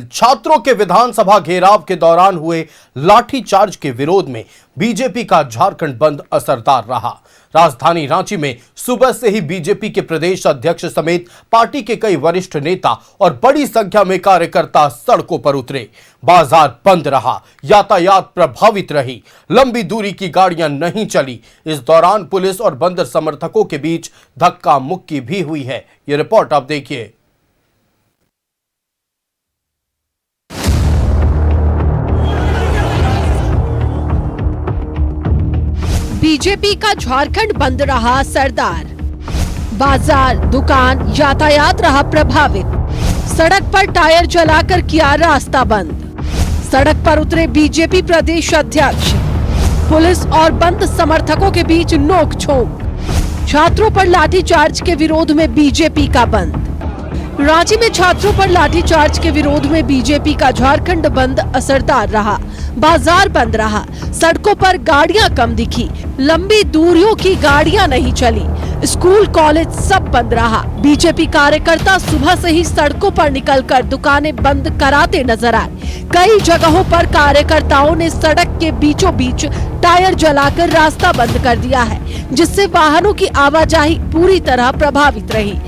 छात्रों के विधानसभा घेराव के दौरान हुए लाठीचार्ज के विरोध में बीजेपी का झारखंड बंद असरदार रहा। राजधानी रांची में सुबह से ही बीजेपी के प्रदेश अध्यक्ष समेत पार्टी के कई वरिष्ठ नेता और बड़ी संख्या में कार्यकर्ता सड़कों पर उतरे। बाजार बंद रहा, यातायात प्रभावित रही, लंबी दूरी की गाड़ियां नहीं चली। इस दौरान पुलिस और बंद समर्थकों के बीच धक्का मुक्की भी हुई है। ये रिपोर्ट आप देखिए। बीजेपी का झारखंड बंद रहा सरदार। बाजार, दुकान, यातायात रहा प्रभावित। सड़क पर टायर जलाकर किया रास्ता बंद। सड़क पर उतरे बीजेपी प्रदेश अध्यक्ष। पुलिस और बंद समर्थकों के बीच नोकझोंक। छात्रों पर लाठीचार्ज के विरोध में बीजेपी का बंद। रांची में छात्रों पर लाठीचार्ज के विरोध में बीजेपी का झारखंड बंद असरदार रहा। बाजार बंद रहा, सड़कों पर गाड़ियां कम दिखी, लंबी दूरियों की गाड़ियां नहीं चली, स्कूल कॉलेज सब बंद रहा। बीजेपी कार्यकर्ता सुबह से ही सड़कों पर निकलकर दुकानें बंद कराते नजर आए। कई जगहों पर कार्यकर्ताओं ने सड़क के बीचों बीच टायर जलाकर रास्ता बंद कर दिया है, जिससे वाहनों की आवाजाही पूरी तरह प्रभावित रही।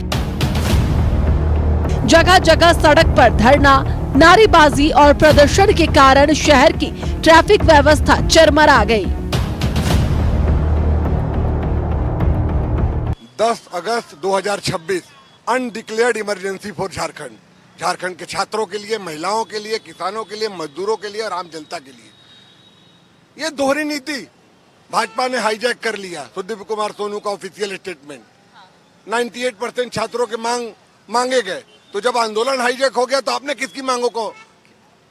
जगह जगह सड़क पर धरना, नारेबाजी और प्रदर्शन के कारण शहर की ट्रैफिक व्यवस्था चरमरा गई। 10 अगस्त 2026 undeclared emergency for Jharkhand. Jharkhand के छात्रों के लिए, महिलाओं के लिए, किसानों के लिए, मजदूरों के लिए और आम जनता के लिए। ये दोहरी नीति भाजपा ने हाईजैक कर लिया। सुदीप कुमार सोनू का ऑफिशियल स्टेटमेंट, 98% छात्रों के मांगे गए। तो जब आंदोलन हाईजैक हो गया तो आपने किसकी मांगों को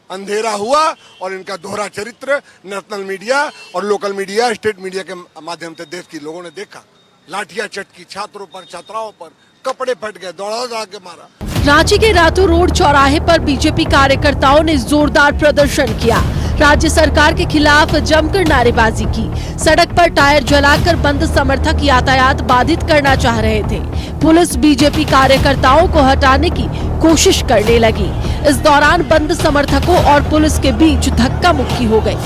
अंधेरा हुआ और इनका दोहरा चरित्र नेशनल मीडिया और लोकल मीडिया, स्टेट मीडिया के माध्यम से देश के लोगों ने देखा। लाठियां चटकी छात्रों पर, छात्राओं पर, कपड़े फट गए, दौड़ा के मारा। रांची के रातू रोड चौराहे पर बीजेपी कार्यकर्ताओं ने जोरदार प्रदर्शन किया। राज्य सरकार के खिलाफ जमकर नारेबाजी की। सड़क पर टायर जलाकर बंद समर्थक यातायात बाधित करना चाह रहे थे। पुलिस बीजेपी कार्यकर्ताओं को हटाने की कोशिश करने लगी। इस दौरान बंद समर्थकों और पुलिस के बीच धक्का मुक्की हो गई।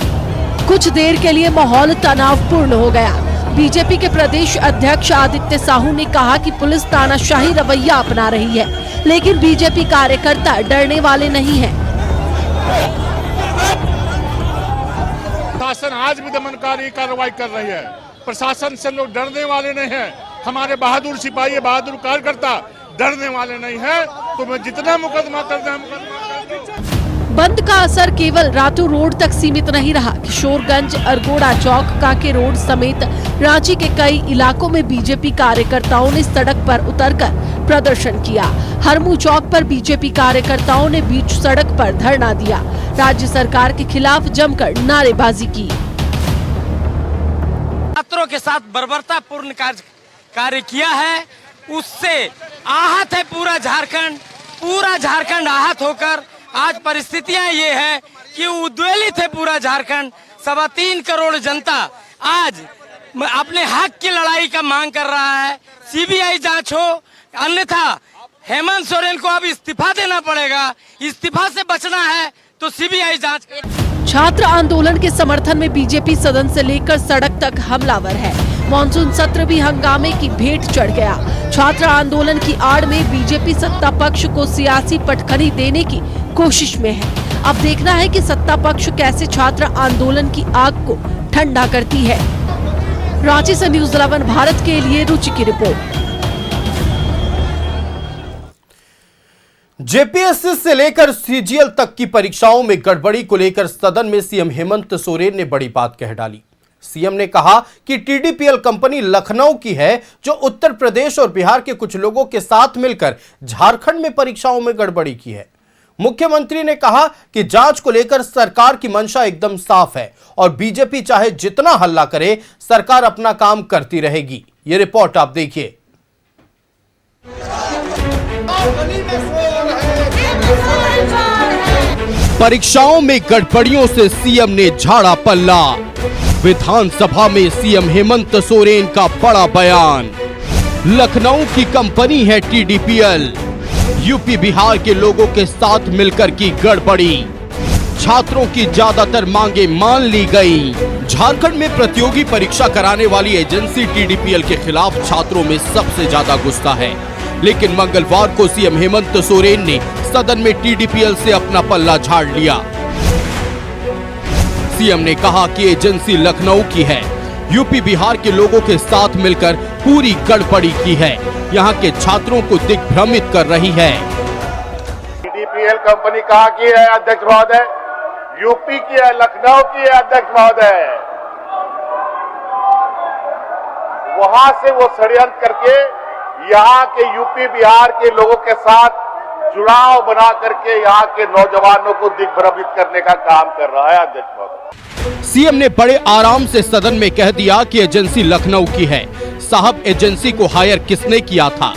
कुछ देर के लिए माहौल तनावपूर्ण हो गया। बीजेपी के प्रदेश अध्यक्ष आदित्य साहू ने कहा कि पुलिस तानाशाही रवैया अपना रही है, लेकिन बीजेपी कार्यकर्ता डरने वाले नहीं हैं। प्रशासन आज भी दमनकारी कार्रवाई कर रही है। प्रशासन से लोग डरने वाले नहीं हैं। हमारे बहादुर सिपाही, बहादुर कार्यकर्ता डरने वाले नहीं है। तो मैं जितना मुकदमा कर दे। बंद का असर केवल रातू रोड तक सीमित नहीं रहा। किशोरगंज, अरगोड़ा चौक, काके रोड समेत रांची के कई इलाकों में बीजेपी कार्यकर्ताओं ने सड़क पर उतरकर प्रदर्शन किया। हरमू चौक पर बीजेपी कार्यकर्ताओं ने बीच सड़क पर धरना दिया। राज्य सरकार के खिलाफ जमकर नारेबाजी की। छात्रों के साथ बर्बरतापूर्ण कार्य किया है, उससे आहत है पूरा झारखंड आहत होकर आज परिस्थितियां ये है कि उद्वेलित है पूरा झारखंड। 3.25 करोड़ जनता आज अपने हक की लड़ाई का मांग कर रहा है। सीबीआई जांच हो, अन्यथा हेमंत सोरेन को अब इस्तीफा देना पड़ेगा। इस्तीफा से बचना है तो सीबीआई जांच। छात्र आंदोलन के समर्थन में बीजेपी सदन से लेकर सड़क तक हमलावर है। मॉनसून सत्र भी हंगामे की भेंट चढ़ गया। छात्र आंदोलन की आड़ में बीजेपी सत्ता पक्ष को सियासी पटखनी देने की कोशिश में है। अब देखना है कि सत्ता पक्ष कैसे छात्र आंदोलन की आग को ठंडा करती है। रांची से न्यूज़ 11 भारत के लिए रुचि की रिपोर्ट। जेपीएससी से लेकर सीजीएल तक की परीक्षाओं में गड़बड़ी को लेकर सदन में सीएम हेमंत सोरेन ने बड़ी बात कह डाली। सीएम ने कहा कि टीडीपीएल कंपनी लखनऊ की है, जो उत्तर प्रदेश और बिहार के कुछ लोगों के साथ मिलकर झारखंड में परीक्षाओं में गड़बड़ी की है। मुख्यमंत्री ने कहा कि जांच को लेकर सरकार की मंशा एकदम साफ है और बीजेपी चाहे जितना हल्ला करे, सरकार अपना काम करती रहेगी। ये रिपोर्ट आप देखिए। परीक्षाओं में गड़बड़ियों से सीएम ने झाड़ा पल्ला। विधानसभा में सीएम हेमंत सोरेन का बड़ा बयान। लखनऊ की कंपनी है टीडीपीएल, यूपी बिहार के लोगों के साथ मिलकर की गड़बड़ी, छात्रों की ज्यादातर मांगे मान ली गई। झारखंड में प्रतियोगी परीक्षा कराने वाली एजेंसी टीडीपीएल के खिलाफ छात्रों में सबसे ज्यादा गुस्सा है, लेकिन मंगलवार को सीएम हेमंत सोरेन ने सदन में टीडीपीएल से अपना पल्ला झाड़ लिया। सीएम ने कहा कि एजेंसी लखनऊ की है, यूपी बिहार के लोगों के साथ मिलकर पूरी गड़बड़ी की है, यहाँ के छात्रों को दिग्भ्रमित कर रही है। टीडीपीएल कंपनी कहाँ की है अध्यक्ष महोदय? यूपी की है, लखनऊ की है अध्यक्ष महोदय। वहां से वो षड्यंत्र करके यहाँ के यूपी बिहार के लोगों के साथ जुड़ाव बना करके यहाँ के नौजवानों को दिग्भ्रमित करने का काम कर रहा है अध्यक्ष महोदय। सीएम ने बड़े आराम से सदन में कह दिया कि एजेंसी लखनऊ की है। साहब, एजेंसी को हायर किसने किया था?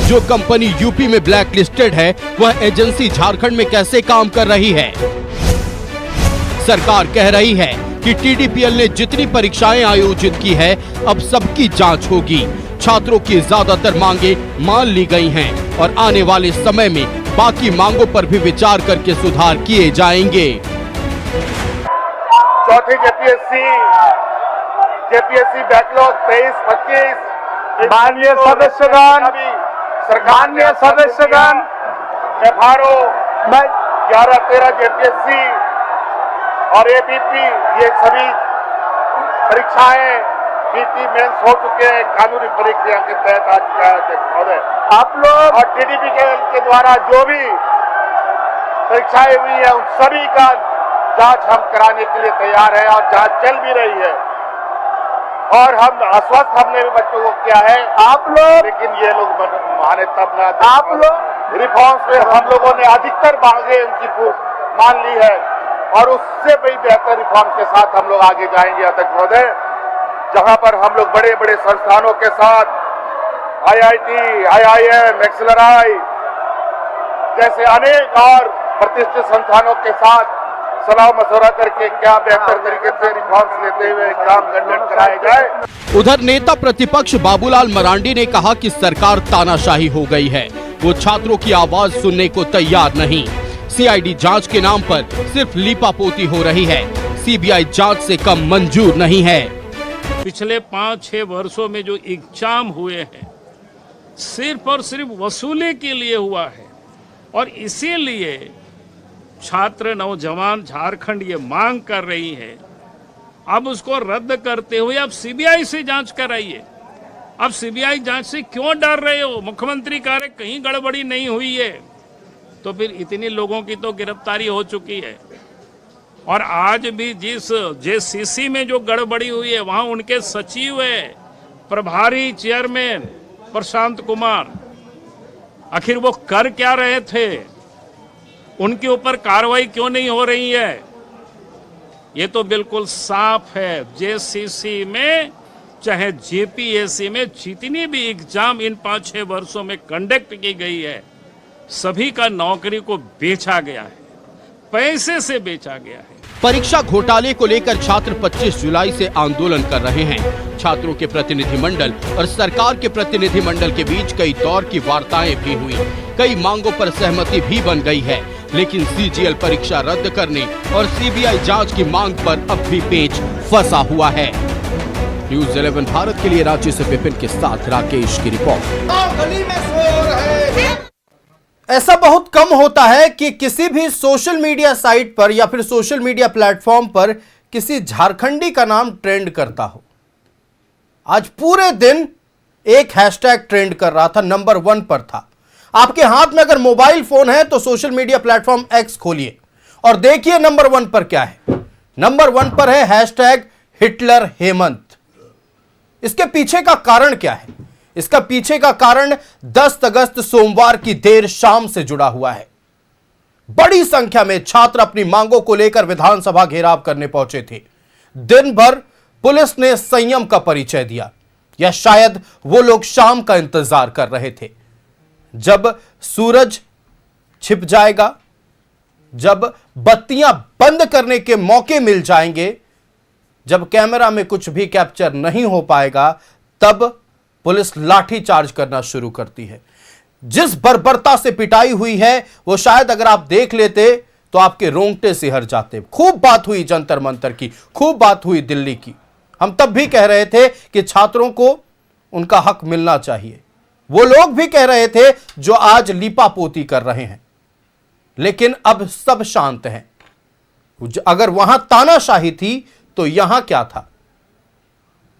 जो कंपनी यूपी में ब्लैक लिस्टेड है, वह एजेंसी झारखंड में कैसे काम कर रही है? सरकार कह रही है कि टीडीपीएल ने जितनी परीक्षाएं आयोजित की है, अब सबकी जांच होगी। छात्रों की ज्यादातर मांगे मान ली गई हैं और आने वाले समय में बाकी मांगों पर भी विचार करके सुधार किए जाएंगे। चौथी जेपीएससी बैकलॉग 23-25 माननीय सदस्यगण एफआरओ 11-13 जेपीएससी और एपीपी, ये सभी परीक्षाएं पीटी मेंस हो चुके हैं, कानूनी प्रक्रिया के तहत आ चुका है अध्यक्ष महोदय। आप लोग और टीडीपीएल के द्वारा जो भी परीक्षाएं हुई है, उन सभी का जांच हम कराने के लिए तैयार है और जांच चल भी रही है और हम आश्वस्त हमने भी बच्चों को किया है। आप लोग, लेकिन ये लोग माने तब ना, आप लोग रिफॉर्म्स में हम लोगों ने अधिकतर मांगे उनकी मान ली है और उससे भी बेहतर रिफॉर्म के साथ हम लोग आगे जाएंगे अध्यक्ष महोदय, जहां पर हम लोग बड़े बड़े संस्थानों के साथ आईआईटी, आईआईएम, एक्सेलराई जैसे अनेक और प्रतिष्ठित संस्थानों के साथ सलाह मशवरा करके क्या बेहतर तरीके से रिफॉर्म्स लेते हुए एग्जाम कंडक्ट कराए जाए। उधर नेता प्रतिपक्ष बाबूलाल मरांडी ने कहा कि सरकार तानाशाही हो गई है, वो छात्रों की आवाज सुनने को तैयार नहीं। सीआईडी जांच के नाम पर सिर्फ लीपापोती हो रही है, सीबीआई जांच से कम मंजूर नहीं है। पिछले 5-6 वर्षों में जो एग्जाम हुए हैं, सिर्फ और सिर्फ वसूली के लिए हुआ है और इसीलिए छात्र नौजवान झारखंड ये मांग कर रही है, अब उसको रद्द करते हुए अब सीबीआई से जांच कराइए। अब सीबीआई जांच से क्यों डर रहे हो? मुख्यमंत्री कह रहे कहीं गड़बड़ी नहीं हुई है, तो फिर इतने लोगों की तो गिरफ्तारी हो चुकी है और आज भी जिस जेसीसी में जो गड़बड़ी हुई है, वहां उनके सचिव है, प्रभारी चेयरमैन प्रशांत कुमार, आखिर वो कर क्या रहे थे? उनके ऊपर कार्रवाई क्यों नहीं हो रही है? ये तो बिल्कुल साफ है, जेसीसी में चाहे जेपीएससी में जितनी भी एग्जाम इन 5-6 वर्षों में कंडक्ट की गई है, सभी का नौकरी को बेचा गया है, पैसे से बेचा गया है। परीक्षा घोटाले को लेकर छात्र 25 जुलाई से आंदोलन कर रहे हैं। छात्रों के प्रतिनिधिमंडल और सरकार के प्रतिनिधिमंडल के बीच कई दौर की वार्ताएं भी हुई, कई मांगों पर सहमति भी बन गई है, लेकिन सीजीएल परीक्षा रद्द करने और सीबीआई जांच की मांग पर अब भी पेच फंसा हुआ है। न्यूज़ 11 भारत के लिए रांची से विपिन के साथ राकेश की रिपोर्ट। ऐसा बहुत कम होता है कि किसी भी सोशल मीडिया साइट पर या फिर सोशल मीडिया प्लेटफॉर्म पर किसी झारखंडी का नाम ट्रेंड करता हो। आज पूरे दिन एक हैशटैग ट्रेंड कर रहा था, नंबर 1 पर था। आपके हाथ में अगर मोबाइल फोन है तो सोशल मीडिया प्लेटफॉर्म एक्स खोलिए और देखिए नंबर 1 पर क्या है। नंबर 1 पर है हैशटैग हिटलर हेमंत। इसके पीछे का कारण क्या है? इसका पीछे का कारण 10 अगस्त सोमवार की देर शाम से जुड़ा हुआ है। बड़ी संख्या में छात्र अपनी मांगों को लेकर विधानसभा घेराव करने पहुंचे थे। दिन भर पुलिस ने संयम का परिचय दिया, या शायद वो लोग शाम का इंतजार कर रहे थे, जब सूरज छिप जाएगा, जब बत्तियां बंद करने के मौके मिल जाएंगे, जब कैमरा में कुछ भी कैप्चर नहीं हो पाएगा, तब पुलिस लाठी चार्ज करना शुरू करती है। जिस बर्बरता से पिटाई हुई है वो शायद अगर आप देख लेते तो आपके रोंगटे सिहर जाते। खूब बात हुई जंतर मंतर की, खूब बात हुई दिल्ली की। हम तब भी कह रहे थे कि छात्रों को उनका हक मिलना चाहिए। वो लोग भी कह रहे थे जो आज लीपापोती कर रहे हैं, लेकिन अब सब शांत हैं। अगर वहां तानाशाही थी तो यहां क्या था?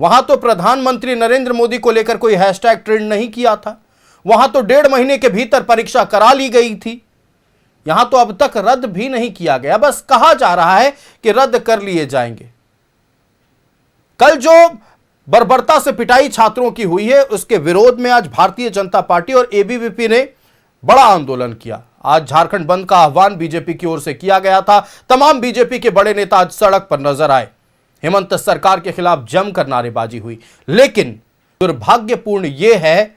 वहां तो प्रधानमंत्री नरेंद्र मोदी को लेकर कोई हैशटैग ट्रेंड नहीं किया था। वहां तो 1.5 महीने के भीतर परीक्षा करा ली गई थी। यहां तो अब तक रद्द भी नहीं किया गया, बस कहा जा रहा है कि रद्द कर लिए जाएंगे। कल जो बर्बरता से पिटाई छात्रों की हुई है उसके विरोध में आज भारतीय जनता पार्टी और एबीवीपी ने बड़ा आंदोलन किया। आज झारखंड बंद का आह्वान बीजेपी की ओर से किया गया था। तमाम बीजेपी के बड़े नेता आज सड़क पर नजर आए। हेमंत सरकार के खिलाफ जमकर नारेबाजी हुई। लेकिन दुर्भाग्यपूर्ण यह है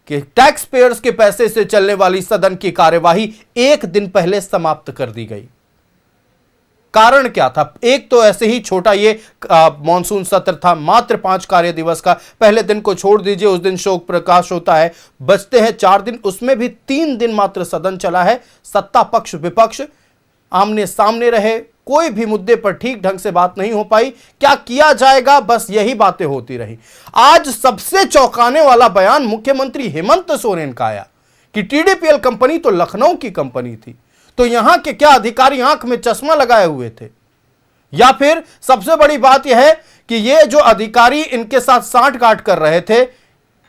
कि टैक्स पेयर्स के पैसे से चलने वाली सदन की कार्यवाही एक दिन पहले समाप्त कर दी गई। कारण क्या था? एक तो ऐसे ही छोटा ये मॉनसून सत्र था, मात्र 5 कार्य दिवस का। पहले दिन को छोड़ दीजिए, उस दिन शोक प्रकाश होता है, बचते हैं 4 दिन, उसमें भी 3 दिन मात्र सदन चला है। सत्ता पक्ष विपक्ष आमने सामने रहे, कोई भी मुद्दे पर ठीक ढंग से बात नहीं हो पाई। क्या किया जाएगा, बस यही बातें होती रही। आज सबसे चौंकाने वाला बयान मुख्यमंत्री हेमंत सोरेन का आया कि टीडीपीएल कंपनी तो लखनऊ की कंपनी थी, तो यहां के क्या अधिकारी आंख में चश्मा लगाए हुए थे? या फिर सबसे बड़ी बात यह है कि ये जो अधिकारी इनके साथ सांठ-गांठ कर रहे थे,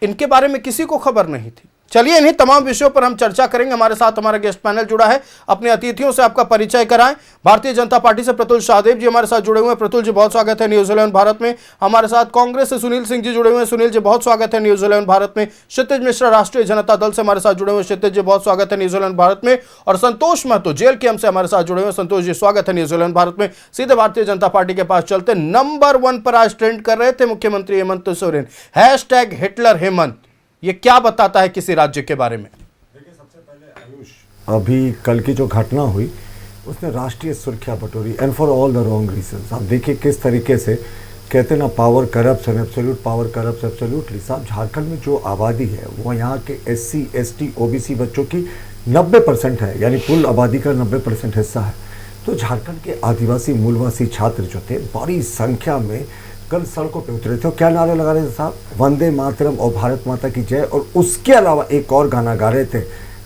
इनके बारे में किसी को खबर नहीं थी। चलिए इन्हीं तमाम विषयों पर हम चर्चा करेंगे। हमारे साथ हमारा गेस्ट पैनल जुड़ा है। अपने अतिथियों से आपका परिचय कराएं। भारतीय जनता पार्टी से प्रतुल शाहदेव जी हमारे साथ जुड़े हुए हैं। प्रतुल जी बहुत स्वागत है न्यूज़ 11 भारत में। हमारे साथ कांग्रेस से सुनील सिंह जी जुड़े हुए हैं। सुनील जी बहुत स्वागत है न्यूज़ 11 भारत में। क्षितिज मिश्रा राष्ट्रीय जनता दल से हमारे साथ जुड़े हुए हैं। क्षितिज जी बहुत स्वागत है न्यूज़ 11 भारत में। और संतोष महतो जेल के से हमारे साथ जुड़े हुए हैं। संतोष जी स्वागत है न्यूज़ 11 भारत में। सीधे भारतीय जनता पार्टी के पास चलते। नंबर 1 पर आज ट्रेंड कर रहे थे मुख्यमंत्री हेमंत सोरेन, हैशटैग हिटलर हेमंत। ये क्या बताता है किसी राज्य के बारे में? देखिए, सबसे पहले आयुष, अभी कल की जो घटना हुई उसने राष्ट्रीय सुर्खियां बटोरी, and for all the wrong reasons. आप देखिए किस तरीके से कहते ना, power corrupts and absolute power corrupts absolutely. साहब, झारखंड में जो आबादी है वो यहाँ के SC ST OBC बच्चों की 90% है, यानी कुल आबादी का 90% हिस्सा है। तो झारखंड के आदिवासी मूलवासी छात्र जो थे बड़ी संख्या में कल सड़कों पे उतरे थे। और क्या नारे लगा रहे थे साहब? वंदे मातरम और भारत माता की जय। और उसके अलावा एक और गाना गा रहे थे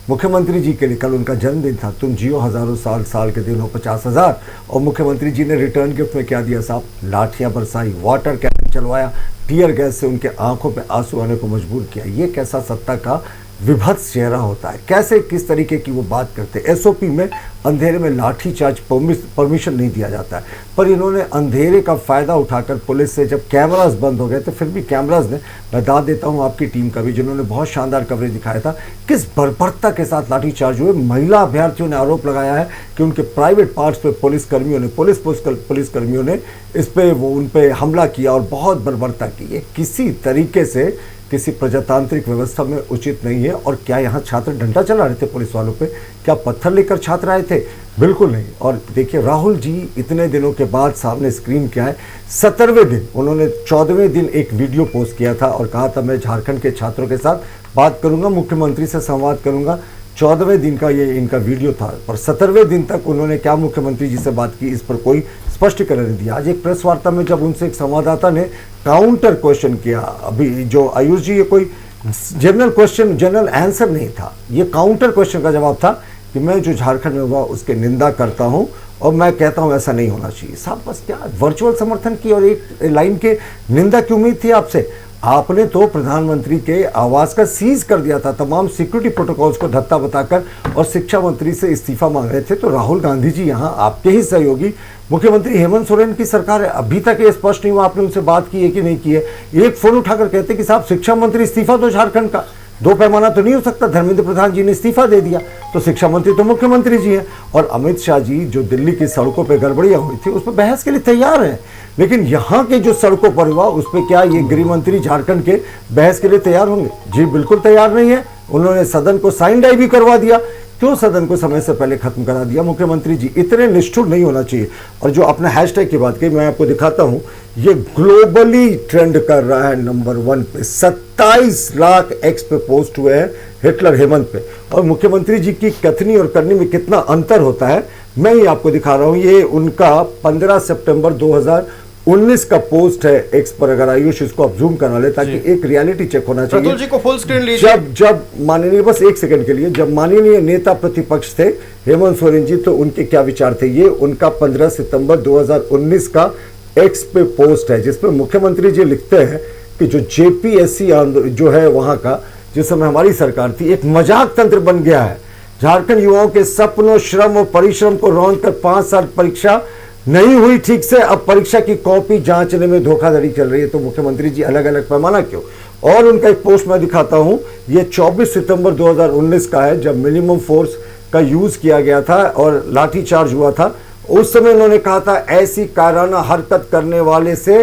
मुख्यमंत्री जी के लिए। कल उनका जन्मदिन था। तुम जियो हजारों साल, साल के दिन हो 50,000। और मुख्यमंत्री जी ने रिटर्न गिफ्ट में क्या दिया साहब? लाठियां बरसाई, वाटर कैनन चलवाया, टीयर गैस से उनके आंखों पे आंसू आने को मजबूर किया। ये कैसा सत्ता का विभत्स चेहरा होता है? कैसे किस तरीके की वो बात करते हैं? SOP में अंधेरे में लाठी चार्ज परमिशन नहीं दिया जाता है, पर इन्होंने अंधेरे का फ़ायदा उठाकर पुलिस से, जब कैमरास बंद हो गए तो फिर भी कैमरास ने, मैं दाद देता हूँ आपकी टीम का भी जिन्होंने बहुत शानदार कवरेज दिखाया था, किस बर्बरता के साथ लाठी चार्ज हुए। महिला अभ्यर्थियों ने आरोप लगाया है कि उनके प्राइवेट पार्ट्स पे पुलिसकर्मियों ने इस पे उन पे हमला किया और बहुत बर्बरता की। ये किसी तरीके से किसी प्रजातांत्रिक व्यवस्था में उचित नहीं है। और क्या यहाँ छात्र डंडा चला रहे थे पुलिस वालों पे? क्या पत्थर लेकर छात्र आए थे? बिल्कुल नहीं। और देखिए, राहुल जी इतने दिनों के बाद सामने स्क्रीन क्या है, 17वें दिन उन्होंने 14वें दिन एक वीडियो पोस्ट किया था और कहा था मैं झारखंड के छात्रों के साथ बात करूंगा, मुख्यमंत्री से संवाद करूंगा। 14वें दिन का ये इनका वीडियो था, पर 17वें दिन तक उन्होंने क्या मुख्यमंत्री जी से बात की, इस पर कोई स्पष्टीकरण नहीं दिया। आज एक प्रेस वार्ता में जब उनसे एक संवाददाता ने काउंटर क्वेश्चन किया, अभी जो आयुष जी, ये कोई जनरल क्वेश्चन, जनरल आंसर नहीं था, ये काउंटर क्वेश्चन का जवाब था कि मैं जो झारखंड में हुआ उसके निंदा करता हूं और मैं कहता हूं ऐसा नहीं होना चाहिए। साहब, बस क्या वर्चुअल समर्थन की और एक लाइन के निंदा की उम्मीद थी आपसे? आपने तो प्रधानमंत्री के आवास का सीज कर दिया था, तमाम सिक्योरिटी प्रोटोकॉल्स को धत्ता बताकर, और शिक्षा मंत्री से इस्तीफा मांग रहे थे। तो राहुल गांधी जी यहाँ आपके ही सहयोगी मुख्यमंत्री हेमंत सोरेन की सरकार है। अभी तक ये स्पष्ट नहीं हुआ आपने उनसे बात की है कि नहीं की है। एक फोन उठाकर कहते कि साहब शिक्षा मंत्री इस्तीफा दो झारखंड का, दो पैमाना तो नहीं हो सकता। धर्मेंद्र प्रधान जी ने इस्तीफा दे दिया तो शिक्षा मंत्री तो मुख्यमंत्री जी हैं। और अमित शाह जी जो दिल्ली की सड़कों पर गड़बड़ियां हुई थी उस पर बहस के लिए तैयार हैं, लेकिन यहाँ के जो सड़कों पर हुआ उस पर क्या ये गृह मंत्री झारखंड के बहस के लिए तैयार होंगे? जी बिल्कुल तैयार नहीं है। उन्होंने सदन को साइन डाई भी करवा दिया। क्यों सदन को समय से पहले खत्म करा दिया? मुख्यमंत्री जी इतने निष्ठुर नहीं होना चाहिए। और जो अपने हैशटैग की बात की, मैं आपको दिखाता हूं, ये ग्लोबली ट्रेंड कर रहा है नंबर 1 पे। 27 लाख एक्स पे पोस्ट हुए हैं हिटलर हेमंत पे, और मुख्यमंत्री जी की कथनी और करनी में कितना अंतर होता है मैं ही आपको दिखा रहा हूं। ये उनका 15 सितंबर 2019 का पोस्ट है एक्स पर, अगर आयुष इसको आप जूम करा ले ताकि एक रियलिटी चेक होना चाहिए। प्रतुल जी को फुल स्क्रीन लीजिए। जब माननीय, बस एक सेकंड के लिए, जब माननीय नेता प्रतिपक्ष थे हेमंत सोरेन जी, तो उनके क्या विचार थे। ये उनका 15 सितंबर 2019 का एक्स पे पोस्ट है, जिसमें मुख्यमंत्री जी लिखते हैं कि जो जेपीएससी जो है वहां का, जिस समय हमारी सरकार थी, एक मजाक तंत्र बन गया है। झारखंड युवाओं के सपनों, श्रम और परिश्रम को रौंद कर 5 साल परीक्षा नहीं हुई ठीक से, अब परीक्षा की कॉपी जांचने में धोखाधड़ी चल रही है। तो मुख्यमंत्री जी अलग अलग पैमाना क्यों। और उनका एक पोस्ट मैं दिखाता हूं, ये 24 सितंबर 2019 का है, जब मिनिमम फोर्स का यूज किया गया था और लाठीचार्ज हुआ था। उस समय उन्होंने कहा था ऐसी कायराना हरकत करने वाले से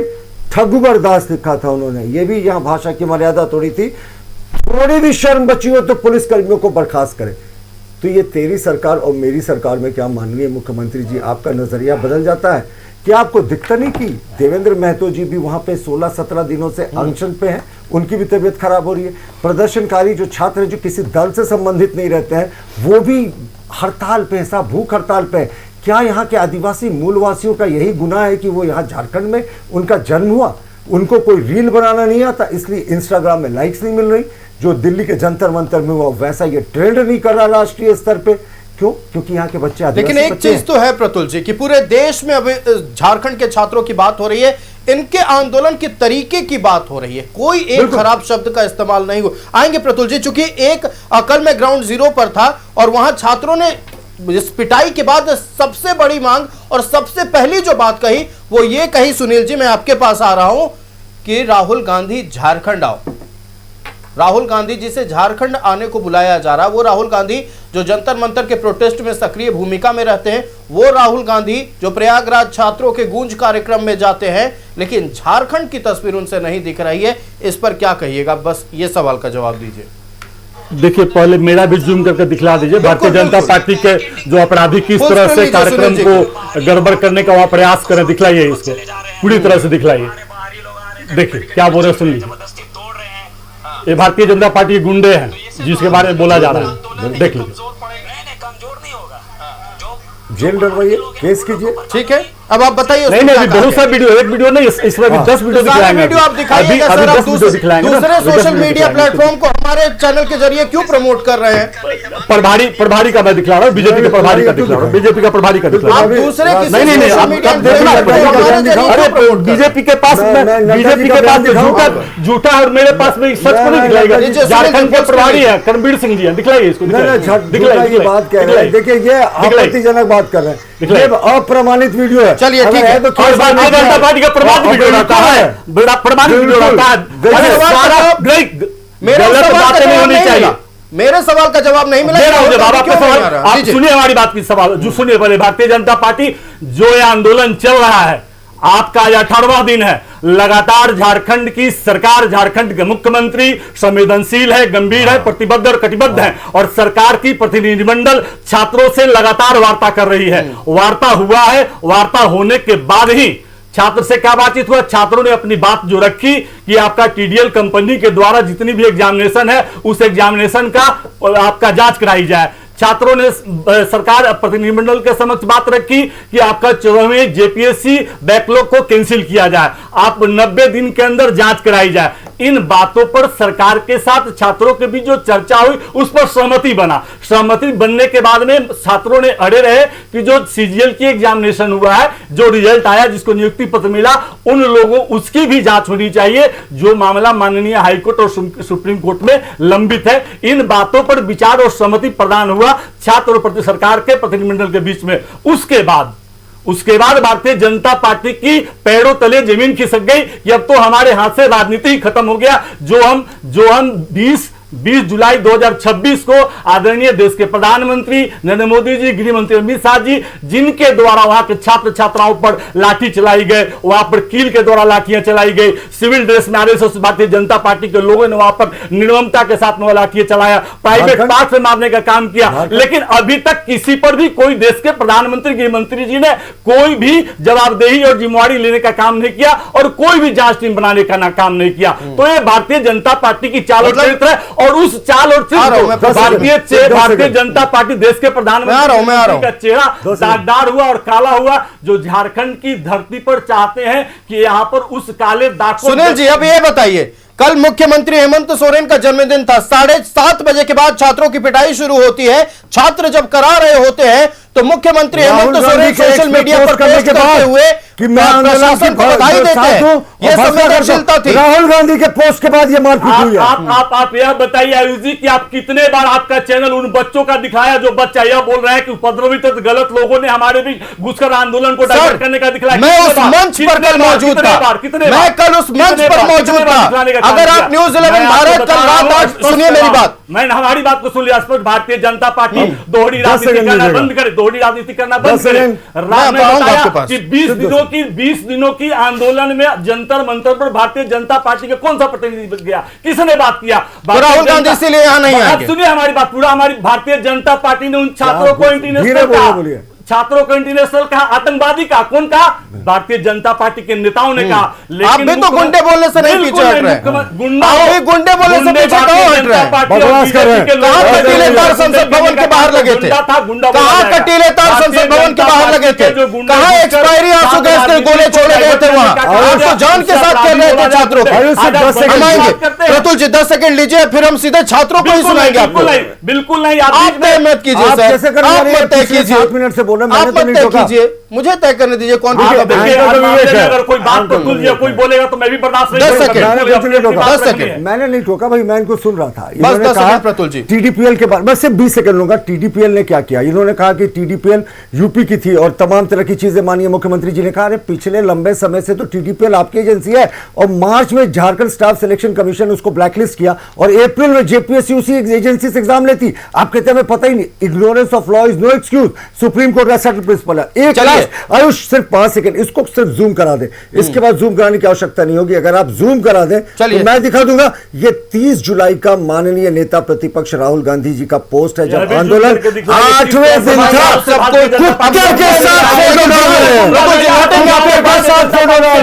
ठगुबर दास लिखा था उन्होंने। ये भी यहां भाषा की मर्यादा तोड़ी थी। थोड़ी भी शर्म बची हो तो पुलिस कर्मियों को बर्खास्त करें। तो ये तेरी सरकार और मेरी सरकार में क्या माननीय मुख्यमंत्री जी आपका नजरिया बदल जाता है? क्या आपको दिखता नहीं कि देवेंद्र महतो जी भी वहां पे 16-17 दिनों से अनशन पे हैं, उनकी भी तबीयत खराब हो रही है। प्रदर्शनकारी जो छात्र जो किसी दल से संबंधित नहीं रहते हैं वो भी हड़ताल पे, साहब भूख हड़ताल पे। क्या यहाँ के आदिवासी मूलवासियों का यही गुनाह है कि वो यहाँ झारखंड में उनका जन्म हुआ, उनको कोई रील बनाना नहीं आता इसलिए इंस्टाग्राम में लाइक्स नहीं मिल रही, जो दिल्ली के जंतर मंतर में हुआ वैसा ये ट्रेंड नहीं कर रहा राष्ट्रीय स्तर पे? क्यों? क्योंकि यहाँ के बच्चे आदिवासी लेकिन एक चीज तो है प्रतुल जी कि पूरे देश में अभी झारखंड के छात्रों की बात हो रही है, इनके आंदोलन के तरीके की बात हो रही है, कोई एक खराब शब्द का इस्तेमाल नहीं हुआ। आएंगे प्रतुल जी, चूंकि एक कल मैं ग्राउंड जीरो पर था और वहां छात्रों ने इस पिटाई के बाद सबसे बड़ी मांग और सबसे पहली जो बात कही वो ये कही, सुनील जी मैं आपके पास आ रहा हूं, कि राहुल गांधी झारखंड आओ। राहुल गांधी जी से झारखंड आने को बुलाया जा रहा है। वो राहुल गांधी जो जंतर मंतर के प्रोटेस्ट में सक्रिय भूमिका में रहते हैं, वो राहुल गांधी जो प्रयागराज छात्रों के गूंज कार्यक्रम में जाते हैं, लेकिन झारखंड की तस्वीर उनसे नहीं दिख रही है। इस पर क्या कहिएगा? बस ये सवाल का जवाब दीजिए। देखिए, पहले मेरा भी जूम करके दिखला दीजिए। भारतीय जनता पार्टी के जो अपराधी किस तरह से कार्यक्रम को गड़बड़ करने का वहां प्रयास करें, दिखलाइए, इसको पूरी तरह से दिखलाइए। देखिए क्या बोल रहे, सुन लीजिए। ये भारतीय जनता पार्टी के गुंडे हैं जिसके बारे में बोला जा रहा है, देख लीजिए। जेल डरवाइए, केस कीजिए, ठीक है। अब आप बताइए। नहीं नहीं, बहुत सा वीडियो, एक वीडियो नहीं, इसमें भी 10 वीडियो दिखाएंगे। वीडियो आप दिखाइएगा सर, आप दूसरे सोशल मीडिया प्लेटफॉर्म को हमारे चैनल के जरिए क्यों प्रमोट कर रहे हैं? प्रभारी का मैं दिखला रहा हूँ, बीजेपी के प्रभारी का दिखला रहा हूँ, बीजेपी का प्रभारी का दिखला रहा हूँ। दूसरे नहीं नहीं नहीं, अरे बीजेपी के पास झूठा और मेरे पास में सच को नहीं दिखलाएगा। झारखंड के प्रभारी है करमबीर सिंह जी, दिखलाइए इसको, दिखलाइए बात कह रहे हैं। देखिए ये आपत्तिजनक बात कर रहे हैं, ये अप्रमाणित वीडियो है। चलिए ठीक है, तो भारतीय जनता पार्टी का प्रमाणित वीडियो रहता है, बड़ा प्रमाणित वीडियो रहता है। बातें नहीं होनी चाहिए। मेरे सवाल का जवाब नहीं मिला। आप सुनिए हमारी बात की सवाल जो सुनिए पहले। भारतीय जनता पार्टी जो ये आंदोलन चल रहा है, आपका यह 18वां दिन है, लगातार झारखंड की सरकार, झारखंड के मुख्यमंत्री संवेदनशील है, गंभीर है, प्रतिबद्ध और कटिबद्ध है, और सरकार की प्रतिनिधिमंडल छात्रों से लगातार वार्ता कर रही है। वार्ता हुआ है, वार्ता होने के बाद ही छात्र से क्या बातचीत हुआ, छात्रों ने अपनी बात जो रखी कि आपका टीडीएल कंपनी के द्वारा जितनी भी एग्जामिनेशन है उस एग्जामिनेशन का आपका जांच कराई जाए। छात्रों ने सरकार प्रतिनिधिमंडल के समक्ष बात रखी कि आपका 14वें जेपीएससी बैकलॉग को कैंसिल किया जाए, आप 90 दिन के अंदर जांच कराई जाए। इन बातों पर सरकार के साथ छात्रों के बीच जो चर्चा हुई उस पर सहमति बना। सहमति बनने के बाद में छात्रों ने अड़े रहे कि जो सीजीएल की एग्जामिनेशन हुआ है, जो रिजल्ट आया, जिसको नियुक्ति पत्र मिला, उन लोगों उसकी भी जांच होनी चाहिए, जो मामला माननीय हाईकोर्ट और सुप्रीम कोर्ट में लंबित है। इन बातों पर विचार और सहमति प्रदान हुआ छात्र और सरकार के प्रतिनिधिमंडल के बीच में। उसके बाद भारतीय जनता पार्टी की पैरों तले जमीन खिसक गई कि अब तो हमारे हाथ से राजनीति ही खत्म हो गया। जो हम 20 जुलाई 2026 को आदरणीय देश के प्रधानमंत्री नरेंद्र मोदी जी, गृह मंत्री अमित शाह जी, जिनके द्वारा वहां के छात्र छात्राओं पर लाठी चलाई गए, वहां पर कील के द्वारा लाठियां चलाई गई, सिविल ड्रेस में आरएसएस भारतीय जनता पार्टी के लोगों ने वहां पर निर्ममता के साथ में लाठियां चलाया, प्राइवेट पार्ट से मारने का काम किया। लेकिन अभी तक किसी पर भी कोई देश के प्रधानमंत्री, गृह मंत्री जी ने कोई भी जवाबदेही और जिम्मेवारी लेने का काम नहीं किया और कोई भी जांच टीम बनाने का काम नहीं किया। तो ये भारतीय जनता पार्टी की चाल चरित्र है। और उस चाल और भारतीय जनता पार्टी देश के प्रधानमंत्री का चेहरा दागदार हुआ और काला हुआ, जो झारखंड की धरती पर चाहते हैं कि यहाँ पर उस काले दाग को। सुनील जी, अब ये बताइए, कल मुख्यमंत्री हेमंत सोरेन का जन्मदिन था, 7:30 बजे के बाद छात्रों की पिटाई शुरू होती है। छात्र जब करा रहे होते हैं तो मुख्यमंत्री हेमंत सोरेन सोशल मीडिया पर पोस्ट करते हुए कि मैं प्रशासन को बधाई देते हैं। ये संवेदनशीलता थी। राहुल गांधी के पोस्ट के बाद ये मारपीट हुई है। आप यह बताइए आयुष जी कि आप कितने बार आपका चैनल उन बच्चों का दिखाया जो बच्चा यह बोल रहा है कि उपद्रवित गलत लोगों ने हमारे भी घुसकर आंदोलन को डाइवर्ट करने का दिखलाया। मैं उस मंच पर कल मौजूद था, मैं कल उस मंच पर मौजूद था। अगर आप न्यूज़ 11 भारत कल रात 8, सुनिए मेरी बात, मैंने हमारी बात को सुन लिया। भारतीय जनता पार्टी दोहरी राजनीति करना बंद करे, दोहरी राजनीति करना बंद करे। राम ने बताया कि 20 दिनों की आंदोलन में जंतर मंतर पर भारतीय जनता पार्टी का कौन सा प्रतिनिधि गया, किसने बात किया? राहुल गांधी इसीलिए यहां नहीं आए। सुनिए हमारी बात, पूरा हमारी भारतीय जनता पार्टी ने उन छात्रों को इंटरनेशनल छात्रों को इंटरनेशनल कहा, आतंकवादी कहा, कौन कहा? भारतीय जनता पार्टी के नेताओं ने कहा। लेकिन आप भी तो गुंडे बोलने से नहीं पीछे हट रहे, गुंडे बोलने से पीछे क्यों हट रहे? कहां कटीले तार संसद भवन के बाहर लगे थे? कहां कटीले तार संसद भवन के बाहर लगे थे? कहां एक्सपायरी आंसू गैस के गोले छोड़े गए थे? वहां आप तो जान के साथ खेल रहे थे छात्रों को। प्रतुल जी 10 सेकंड लीजिए, फिर हम सीधे छात्रों को ही सुनाएंगे आपको। बिल्कुल नहीं, आप तय मत कीजिए सर, आप मत तय कीजिए, 7 मिनट से बोल रहे हैं, आप मत तय कीजिए, मुझे तय करने दीजिए कौन सा। अगर कोई बात को तुझे कोई बोलेगा तो मैं भी बर्दाश्त नहीं करूंगा। 10 सेकंड मैंने नहीं ठोका भाई, मैं इनको सुन रहा था। बस 10 सेकंड प्रतुल जी। टीडीपीएल के बाद, बस सिर्फ 20 सेकंड लूंगा। टीडीपीएल ने क्या किया? इन्होंने कहा कि टीडीपीएल यूपी की थी और तमाम तरह की चीजें मानिए। मुख्यमंत्री जी ने कहा, अरे पिछले लंबे समय से तो टीडीपीएल आपकी एजेंसी है, और मार्च में झारखंड स्टाफ सिलेक्शन कमीशन ने उसको ब्लैकलिस्ट किया और अप्रैल में जेपीएससी उसी एजेंसी से एग्जाम लेती। आप कहते हैं हमें पता ही नहीं। Ignorance of law is no excuse, Supreme Court का सेटल प्रिंसिपल है। एक आयुष सिर्फ 5 सेकंड, इसको सिर्फ जूम करा दे, इसके बाद जूम कराने की आवश्यकता नहीं होगी। अगर आप जूम करा दें तो मैं दिखा दूंगा। ये 30 जुलाई का माननीय नेता प्रतिपक्ष राहुल गांधी जी का पोस्ट है, जब आंदोलन 8वें दिन था।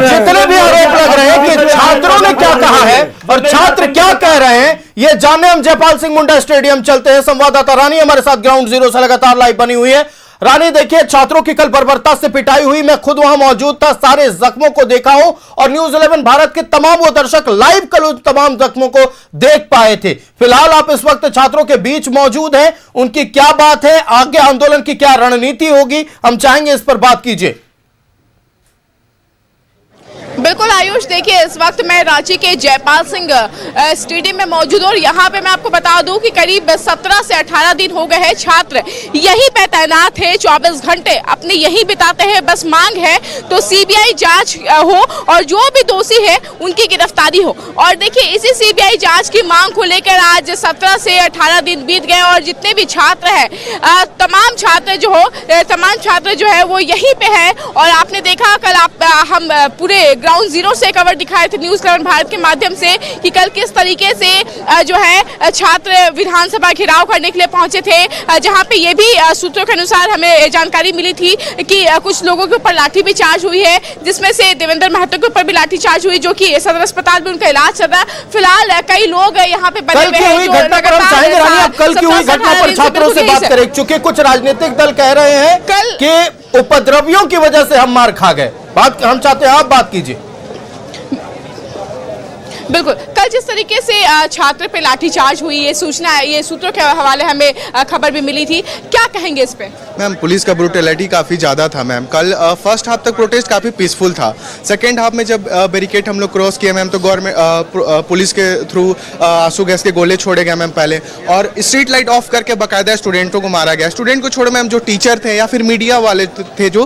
जितने भी आरोप लग रहे हैं कि छात्रों ने क्या कहा है और छात्र क्या कह रहे हैं, ये जानने हम जयपाल सिंह मुंडा स्टेडियम चलते हैं। संवाददाता रानी हमारे साथ ग्राउंड जीरो से लगातार लाइव बनी हुई है। रानी देखिए, छात्रों की कल बर्बरता से पिटाई हुई, मैं खुद वहां मौजूद था, सारे जख्मों को देखा हूं और न्यूज़ 11 भारत के तमाम वो दर्शक लाइव कल उन तमाम जख्मों को देख पाए थे। फिलहाल आप इस वक्त छात्रों के बीच मौजूद हैं, उनकी क्या बात है, आगे आंदोलन की क्या रणनीति होगी, हम चाहेंगे इस पर बात कीजिए। बिल्कुल आयुष, देखिए इस वक्त मैं रांची के जयपाल सिंह स्टेडियम में मौजूद हूँ और यहाँ पे मैं आपको बता दूं कि करीब 17 से 18 दिन हो गए हैं छात्र यहीं पे तैनात है, 24 घंटे अपने यहीं बिताते हैं। बस मांग है तो सीबीआई जांच हो और जो भी दोषी है उनकी गिरफ्तारी हो। और देखिए इसी सीबीआई जांच की मांग को लेकर आज 17 से 18 दिन बीत गए और जितने भी छात्र हैं तमाम छात्र जो है वो यहीं पे है। और आपने देखा कल हम पूरे ग्राउंड जीरो से कवर दिखाए थे न्यूज़ 11 भारत के माध्यम से कि कल किस तरीके से जो है छात्र विधानसभा घेराव करने के लिए पहुंचे थे, जहां पे ये भी सूत्रों के अनुसार हमें जानकारी मिली थी कि कुछ लोगों के ऊपर लाठी भी चार्ज हुई है, जिसमें से देवेंद्र महतो के ऊपर भी लाठी चार्ज हुई, जो कि सदर अस्पताल में उनका इलाज चल रहा है। फिलहाल कई लोग यहाँ पे बने हुए हैं। कल की हुई घटना पर छात्रों से बात करें, चूंकि कुछ राजनीतिक दल कह रहे हैं कि उपद्रवियों की वजह से हम मार खा गए। बात हम चाहते हैं आप बात कीजिए। बिल्कुल, कल जिस तरीके से छात्र पे लाठीचार्ज हुई, ये सूचना ये सूत्रों के हवाले हमें खबर भी मिली थी, क्या कहेंगे इस पे? मैम पुलिस का ब्रूटलिटी काफ़ी ज़्यादा था मैम। कल फर्स्ट हाफ तक प्रोटेस्ट काफ़ी पीसफुल था। सेकेंड हाफ में जब बैरिकेड हम लोग क्रॉस किए मैम तो गवर्नमेंट पुलिस के थ्रू आंसू गैस के गोले छोड़े गए मैम पहले, और स्ट्रीट लाइट ऑफ करके बाकायदा स्टूडेंटों को मारा गया। स्टूडेंट को छोड़े मैम जो टीचर थे या फिर मीडिया वाले थे, जो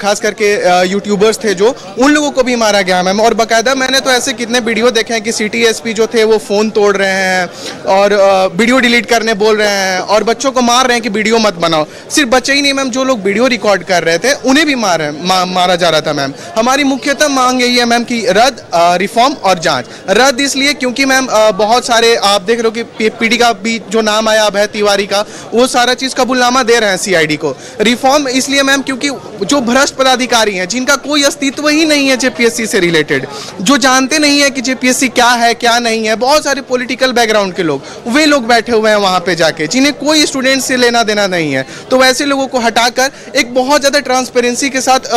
खास करके यूट्यूबर्स थे, जो उन लोगों को भी मारा गया मैम। और बाकायदा मैंने तो ऐसे कितने वीडियो देखे हैं कि सिटी एसपी जो थे वो फ़ोन तोड़ रहे हैं और वीडियो डिलीट करने बोल रहे हैं और बच्चों को मार रहे हैं कि वीडियो मत बनाओ। सिर्फ बच्चे ही नहीं मैम, जो लोग वीडियो रिकॉर्ड कर रहे थे उन्हें भी मारा जा रहा था मैम। हमारी मुख्यतः मांग यही है मैम कि रद्द, रिफॉर्म और जांच। रद्द इसलिए क्योंकि मैम बहुत सारे आप देख रहे हो कि पीडी का भी जो नाम आया अभय तिवारी का, वो सारा चीज़ कबूलनामा दे रहे हैं सीआईडी को। रिफॉर्म इसलिए मैम क्योंकि जो भ्रष्ट पदाधिकारी हैं जिनका कोई अस्तित्व ही नहीं है जेपीएससी से रिलेटेड, जो जानते नहीं है कि जेपीएससी क्या है क्या नहीं है, बहुत सारे पॉलिटिकल बैकग्राउंड के लोग, वे लोग बैठे हुए हैं वहाँ पे जाके, जिन्हें कोई स्टूडेंट से लेना देना नहीं है। तो वैसे लोगों को हटाकर एक बहुत ज़्यादा ट्रांसपेरेंसी के साथ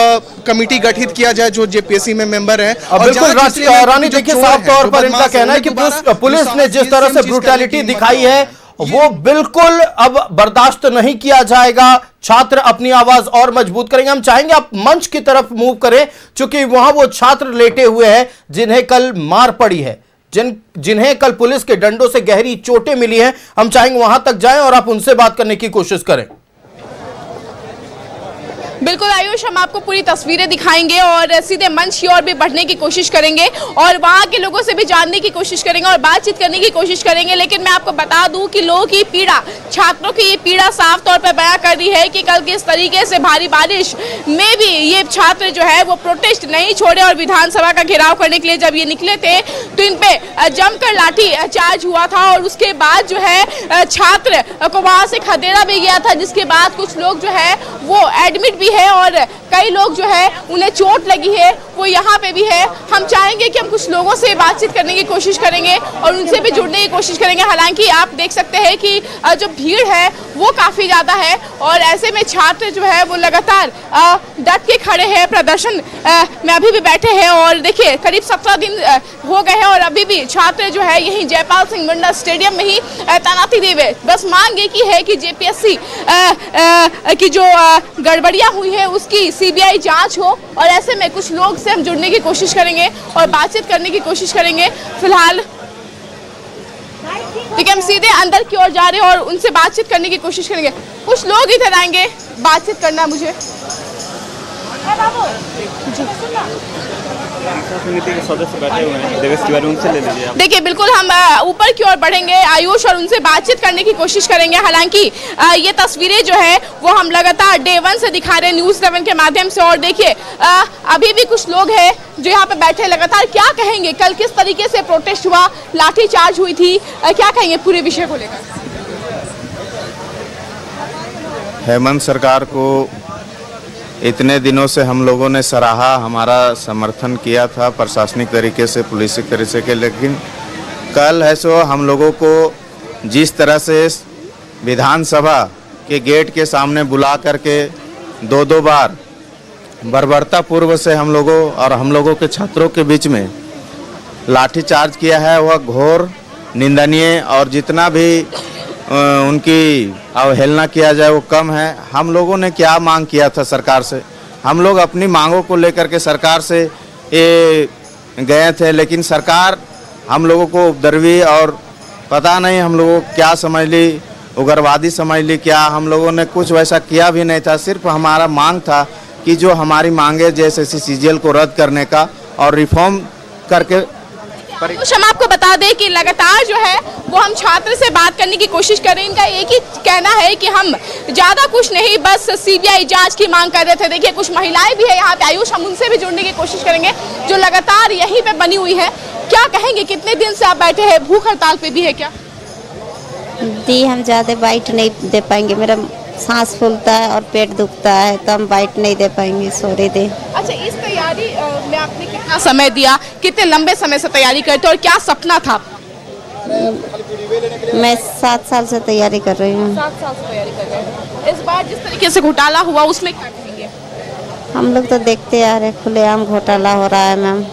कमेटी गठित किया जाए जो जेपीएससी में मेंबर है। बिल्कुल रानी, देखिए साफ तौर पर इनका कहना है कि पुलिस ने जिस तरह से ब्रूटैलिटी दिखाई है वो बिल्कुल अब बर्दाश्त नहीं किया जाएगा। छात्र अपनी आवाज और मजबूत करेंगे। हम चाहेंगे आप मंच की तरफ मूव करें, क्योंकि वहां वो छात्र लेटे हुए हैं जिन्हें कल मार पड़ी है, जिन्हें कल पुलिस के डंडों से गहरी चोटें मिली हैं। हम चाहेंगे वहां तक जाएं और आप उनसे बात करने की कोशिश करें। बिल्कुल आयुष, हम आपको पूरी तस्वीरें दिखाएंगे और सीधे मंच की ओर भी बढ़ने की कोशिश करेंगे और वहां के लोगों से भी जानने की कोशिश करेंगे और बातचीत करने की कोशिश करेंगे। लेकिन मैं आपको बता दूं कि लोगों की पीड़ा, छात्रों की ये पीड़ा साफ तौर पर बयां कर रही है कि कल किस तरीके से भारी बारिश में भी ये छात्र जो है वो प्रोटेस्ट नहीं छोड़े और विधानसभा का घेराव करने के लिए जब ये निकले थे तो इन पे जमकर लाठी चार्ज हुआ था और उसके बाद जो है छात्र को वहां से खदेड़ा भी गया था, जिसके बाद कुछ लोग जो है वो एडमिट भी है और कई लोग जो है उन्हें चोट लगी है वो यहाँ पे भी है। हम चाहेंगे कि हम कुछ लोगों से बातचीत करने की कोशिश करेंगे और उनसे भी जुड़ने की कोशिश करेंगे। हालांकि आप देख सकते हैं कि जो भीड़ है वो काफी ज्यादा है और ऐसे में छात्र जो है वो लगातार डट के खड़े हैं, प्रदर्शन में अभी भी बैठे हैं और देखिए करीब 17 दिन हो गए हैं और अभी भी छात्र जो है यही जयपाल सिंह मुंडा स्टेडियम में ही तैनाती दिए हुए। बस मांग ये की है कि जेपीएससी की जो गड़बड़ियां हुई है उसकी सीबीआई जांच हो और ऐसे में कुछ लोग से हम जुड़ने की कोशिश करेंगे और बातचीत करने की कोशिश करेंगे। फिलहाल ठीक है, हम सीधे अंदर की ओर जा रहे हैं और उनसे बातचीत करने की कोशिश करेंगे। कुछ लोग इधर आएंगे, बातचीत करना मुझे। समिति के सदस्य बैठे हुए हैं, देवेश तिवारी, उनसे ले लीजिए। देखिए बिल्कुल हम ऊपर की ओर बढ़ेंगे आयुष और उनसे बातचीत करने की कोशिश करेंगे। हालांकि ये तस्वीरें जो है वो हम लगातार डे 1 से दिखा रहे हैं न्यूज़ 7 के माध्यम से और देखिए अभी भी कुछ लोग हैं जो यहाँ पे बैठे लगातार। क्या कहेंगे, कल किस तरीके से प्रोटेस्ट हुआ, लाठी चार्ज हुई थी, क्या कहेंगे पूरे विषय को लेकर? हेमंत सरकार को इतने दिनों से हम लोगों ने सराहा, हमारा समर्थन किया था प्रशासनिक तरीके से, पुलिस तरीके से, लेकिन कल है सो हम लोगों को जिस तरह से विधानसभा के गेट के सामने बुला करके दो बार बर्बरता पूर्व से हम लोगों के छात्रों के बीच में लाठीचार्ज किया है, वह घोर निंदनीय और जितना भी उनकी अवहेलना किया जाए वो कम है। हम लोगों ने क्या मांग किया था सरकार से, हम लोग अपनी मांगों को लेकर के सरकार से गए थे, लेकिन सरकार हम लोगों को उपद्रवी और पता नहीं हम लोगों को क्या समझ ली, उग्रवादी समझ ली क्या। हम लोगों ने कुछ वैसा किया भी नहीं था, सिर्फ हमारा मांग था कि जो हमारी मांगे जैसे सीजीएल को रद्द करने का और रिफॉर्म करके। कुछ हम आपको बता दें कि लगातार जो है वो हम छात्र से बात करने की कोशिश कर रहे हैं। इनका एक ही कहना है कि हम ज़्यादा कुछ नहीं, बस सीबीआई जांच की मांग कर रहे थे। देखिए कुछ महिलाएं भी है यहाँ पे आयुष, हम उनसे भी जुड़ने की कोशिश करेंगे जो लगातार यहीं पे बनी हुई है। क्या कहेंगे, कितने दिन से आप बैठे हैं, भूख हड़ताल पे भी है क्या? दी हम ज़्यादा बाइट नहीं दे पाएंगे, मेरा सांस फूलता है और पेट दुखता है तो हम बाइट नहीं दे पाएंगे, सॉरी दे। अच्छा, इस तैयारी में आपने कितना समय दिया, कितने लंबे समय से तैयारी करते और क्या सपना था? मैं 7 साल से तैयारी कर रही हूँ। 7 साल से तैयारी कर रहे हैं। इस बार जिस तरीके से घोटाला हुआ उसमें क्या कहेंगे? हम लोग तो देखते आ रहे, खुलेआम घोटाला हो रहा है मैम,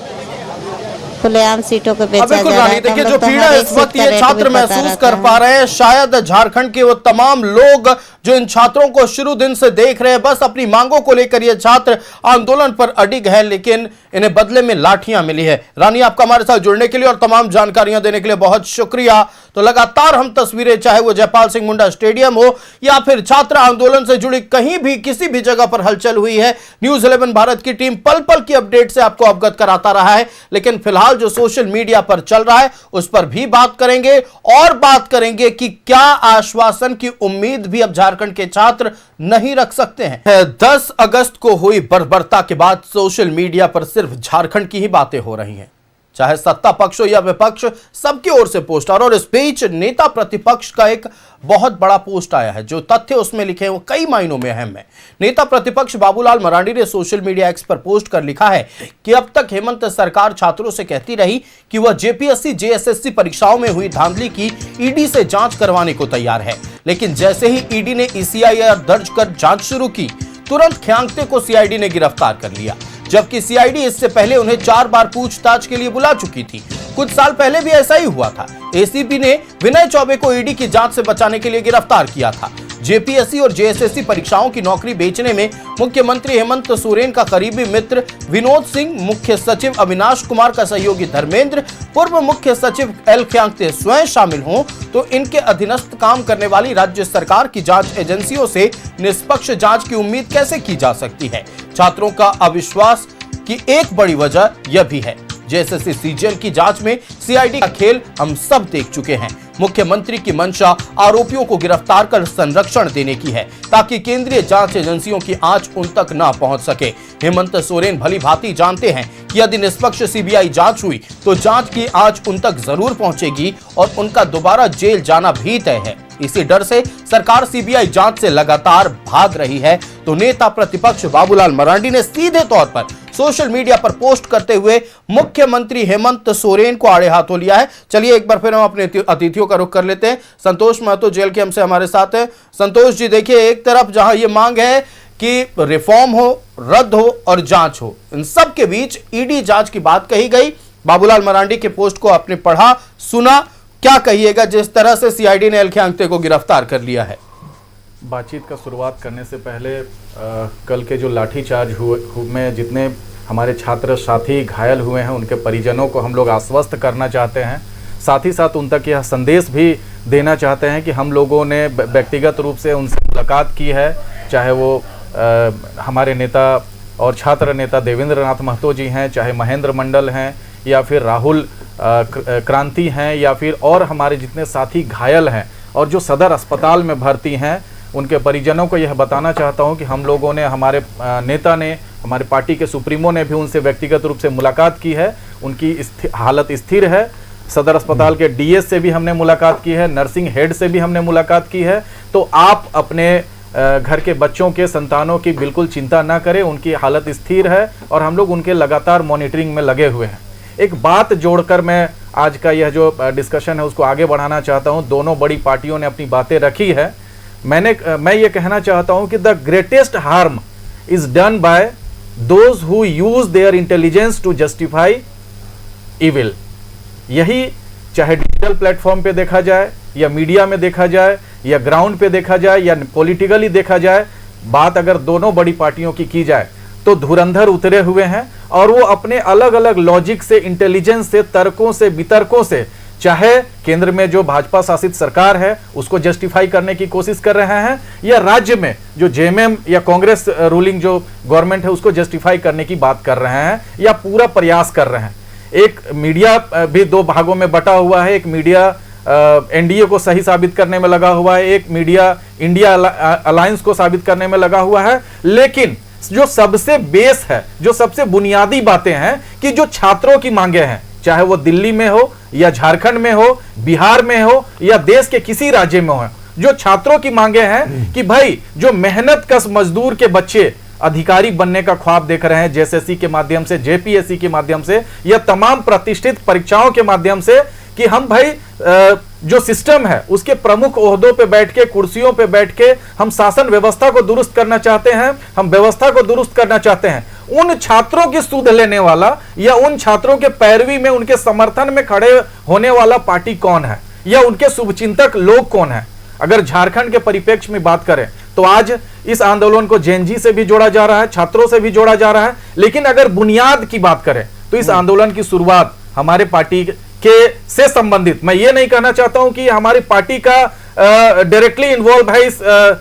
खुलेआम सीटों को बेचा जा रहा है। देखिए जो पीड़ा इस वक्त ये छात्र महसूस कर पा रहे हैं, शायद झारखंड के वो तमाम लोग जो इन छात्रों को शुरू दिन से देख रहे हैं, बस अपनी मांगों को लेकर ये छात्र आंदोलन पर अडिग है, लेकिन इन्हें बदले में लाठियां मिली है। रानी, आपका हमारे साथ जुड़ने के लिए और तमाम जानकारियां देने के लिए बहुत शुक्रिया। तो लगातार हम तस्वीरें, चाहे वो जयपाल सिंह मुंडा स्टेडियम हो या फिर छात्र आंदोलन से जुड़ी कहीं भी किसी भी जगह पर हलचल हुई है, न्यूज़ 11 भारत की टीम पल पल की अपडेट से आपको अवगत कराता रहा है। लेकिन फिलहाल जो सोशल मीडिया पर चल रहा है उस पर भी बात करेंगे और बात करेंगे कि क्या आश्वासन की उम्मीद भी अब झारखंड के छात्र नहीं रख सकते हैं। 10 अगस्त को हुई बर्बरता के बाद सोशल मीडिया पर सिर्फ झारखंड की ही बातें हो रही हैं। चाहे सत्ता पक्ष हो या विपक्ष, सबकी ओर से पोस्टर। और इस बीच नेता प्रतिपक्ष का एक बहुत बड़ा पोस्ट आया है। जो तथ्य उसमें लिखे हैं वो कई मायनों में अहम है। नेता प्रतिपक्ष बाबूलाल मरांडी ने सोशल मीडिया एक्स पर पोस्ट कर लिखा है कि अब तक हेमंत सरकार छात्रों से कहती रही कि वह जेपीएससी जेएसएससी परीक्षाओं में हुई धांधली की ईडी से जांच करवाने को तैयार है, लेकिन जैसे ही ईडी ने ईसीआईआर दर्ज कर जांच शुरू की, तुरंत ख्यांगते को सीआईडी ने गिरफ्तार कर लिया, जबकि सीआईडी इससे पहले उन्हें 4 बार पूछताछ के लिए बुला चुकी थी। कुछ साल पहले भी ऐसा ही हुआ था। एसीपी ने विनय चौबे को ईडी की जांच से बचाने के लिए गिरफ्तार किया था। जेपीएससी और जेएसएससी परीक्षाओं की नौकरी बेचने में मुख्यमंत्री हेमंत सोरेन का करीबी मित्र विनोद सिंह, मुख्य सचिव अविनाश कुमार का सहयोगी धर्मेंद्र, पूर्व मुख्य सचिव एल ख्यांगते स्वयं शामिल हों तो इनके अधीनस्थ काम करने वाली राज्य सरकार की जांच एजेंसियों से निष्पक्ष जांच की उम्मीद कैसे की जा सकती है। छात्रों का अविश्वास की एक बड़ी वजह यह भी है, जेएसएससी सीजीएल की जांच में सीआईडी का खेल हम सब देख चुके हैं। मुख्यमंत्री की मंशा आरोपियों को गिरफ्तार कर संरक्षण देने की है, ताकि केंद्रीय जांच एजेंसियों की आंच उन तक ना पहुंच सके। हेमंत सोरेन भली भांति जानते हैं कि यदि निष्पक्ष सीबीआई जांच हुई तो जांच की आंच उन तक जरूर पहुंचेगी और उनका दोबारा जेल जाना भी तय है। इसी डर से सरकार सीबीआई जांच से लगातार भाग रही है। तो नेता प्रतिपक्ष बाबूलाल मरांडी ने सीधे तौर पर सोशल मीडिया पर पोस्ट करते हुए मुख्यमंत्री हेमंत सोरेन को आड़े हाथों लिया है। चलिए एक बार फिर हम अपने अतिथियों का रुख कर लेते हैं। संतोष महतो जेल के हमसे हमारे साथ हैं। संतोष जी, देखिए, एक तरफ जहां ये मांग है कि रिफॉर्म हो, रद्द हो और जांच हो, इन सब के बीच ईडी जांच की बात कही गई। बाबूलाल मरांडी के पोस्ट को आपने पढ़ा, सुना, क्या कहिएगा जिस तरह से सीआईडी ने एल ख्यांगते को गिरफ्तार कर लिया है? बातचीत का शुरुआत करने से पहले कल के जो लाठीचार्ज में जितने हमारे छात्र साथी घायल हुए हैं, उनके परिजनों को हम लोग आश्वस्त करना चाहते हैं। साथ ही साथ उन तक यह संदेश भी देना चाहते हैं कि हम लोगों ने व्यक्तिगत रूप से उनसे मुलाकात की है, चाहे वो हमारे नेता और छात्र नेता देवेंद्र नाथ महतो जी हैं, चाहे महेंद्र मंडल हैं, या फिर राहुल क्रांति हैं, या फिर और हमारे जितने साथी घायल हैं और जो सदर अस्पताल में भर्ती हैं, उनके परिजनों को यह बताना चाहता हूं कि हम लोगों ने, हमारे नेता ने, हमारे पार्टी के सुप्रीमो ने भी उनसे व्यक्तिगत रूप से मुलाकात की है। उनकी हालत स्थिर है। सदर अस्पताल के डीएस से भी हमने मुलाकात की है, नर्सिंग हेड से भी हमने मुलाकात की है। तो आप अपने घर के बच्चों के संतानों की बिल्कुल चिंता ना करें, उनकी हालत स्थिर है और हम लोग उनके लगातार मॉनिटरिंग में लगे हुए हैं। एक बात जोड़कर मैं आज का यह जो डिस्कशन है उसको आगे बढ़ाना चाहता हूं। दोनों बड़ी पार्टियों ने अपनी बातें रखी है। मैं ये कहना चाहता हूं कि the greatest harm is done by those who use their intelligence to justify evil. यही चाहे डिजिटल प्लेटफॉर्म पे देखा जाए, या मीडिया में देखा जाए, या ग्राउंड पे देखा जाए, या पॉलिटिकली देखा जाए, बात अगर दोनों बड़ी पार्टियों की जाए तो धुरंधर उतरे हुए हैं और वो अपने अलग अलग लॉजिक से, इंटेलिजेंस से, तर्कों से, वितर्कों से, चाहे केंद्र में जो भाजपा शासित सरकार है उसको जस्टिफाई करने की कोशिश कर रहे हैं, या राज्य में जो जेएमएम या कांग्रेस रूलिंग जो गवर्नमेंट है उसको जस्टिफाई करने की बात कर रहे हैं, या पूरा प्रयास कर रहे हैं। एक मीडिया भी दो भागों में बटा हुआ है। एक मीडिया एनडीए को सही साबित करने में लगा हुआ है, एक मीडिया इंडिया अलायंस को साबित करने में लगा हुआ है। लेकिन जो सबसे बेस है, जो सबसे बुनियादी बातें हैं कि जो छात्रों की मांगे हैं, चाहे वो दिल्ली में हो या झारखंड में हो, बिहार में हो या देश के किसी राज्य में हो, जो छात्रों की मांगे हैं कि भाई जो मेहनत कश मजदूर के बच्चे अधिकारी बनने का ख्वाब देख रहे हैं जेएसएससी के माध्यम से, जेपीएससी के माध्यम से, या तमाम प्रतिष्ठित परीक्षाओं के माध्यम से, कि हम भाई जो सिस्टम है उसके प्रमुख ओहदों पे बैठ के, कुर्सियों पे बैठ के हम शासन व्यवस्था को दुरुस्त करना चाहते हैं, हम व्यवस्था को दुरुस्त करना चाहते हैं। उन छात्रों की सुध लेने वाला या उन छात्रों के पैरवी में, उनके समर्थन में खड़े होने वाला पार्टी कौन है, या उनके शुभचिंतक लोग कौन है? अगर झारखंड के परिप्रेक्ष्य में बात करें तो आज इस आंदोलन को जेएनजी से भी जोड़ा जा रहा है, छात्रों से भी जोड़ा जा रहा है। लेकिन अगर बुनियाद की बात करें तो इस आंदोलन की शुरुआत हमारे पार्टी के से संबंधित, मैं ये नहीं कहना चाहता हूं कि हमारी पार्टी का डायरेक्टली इन्वॉल्व है इस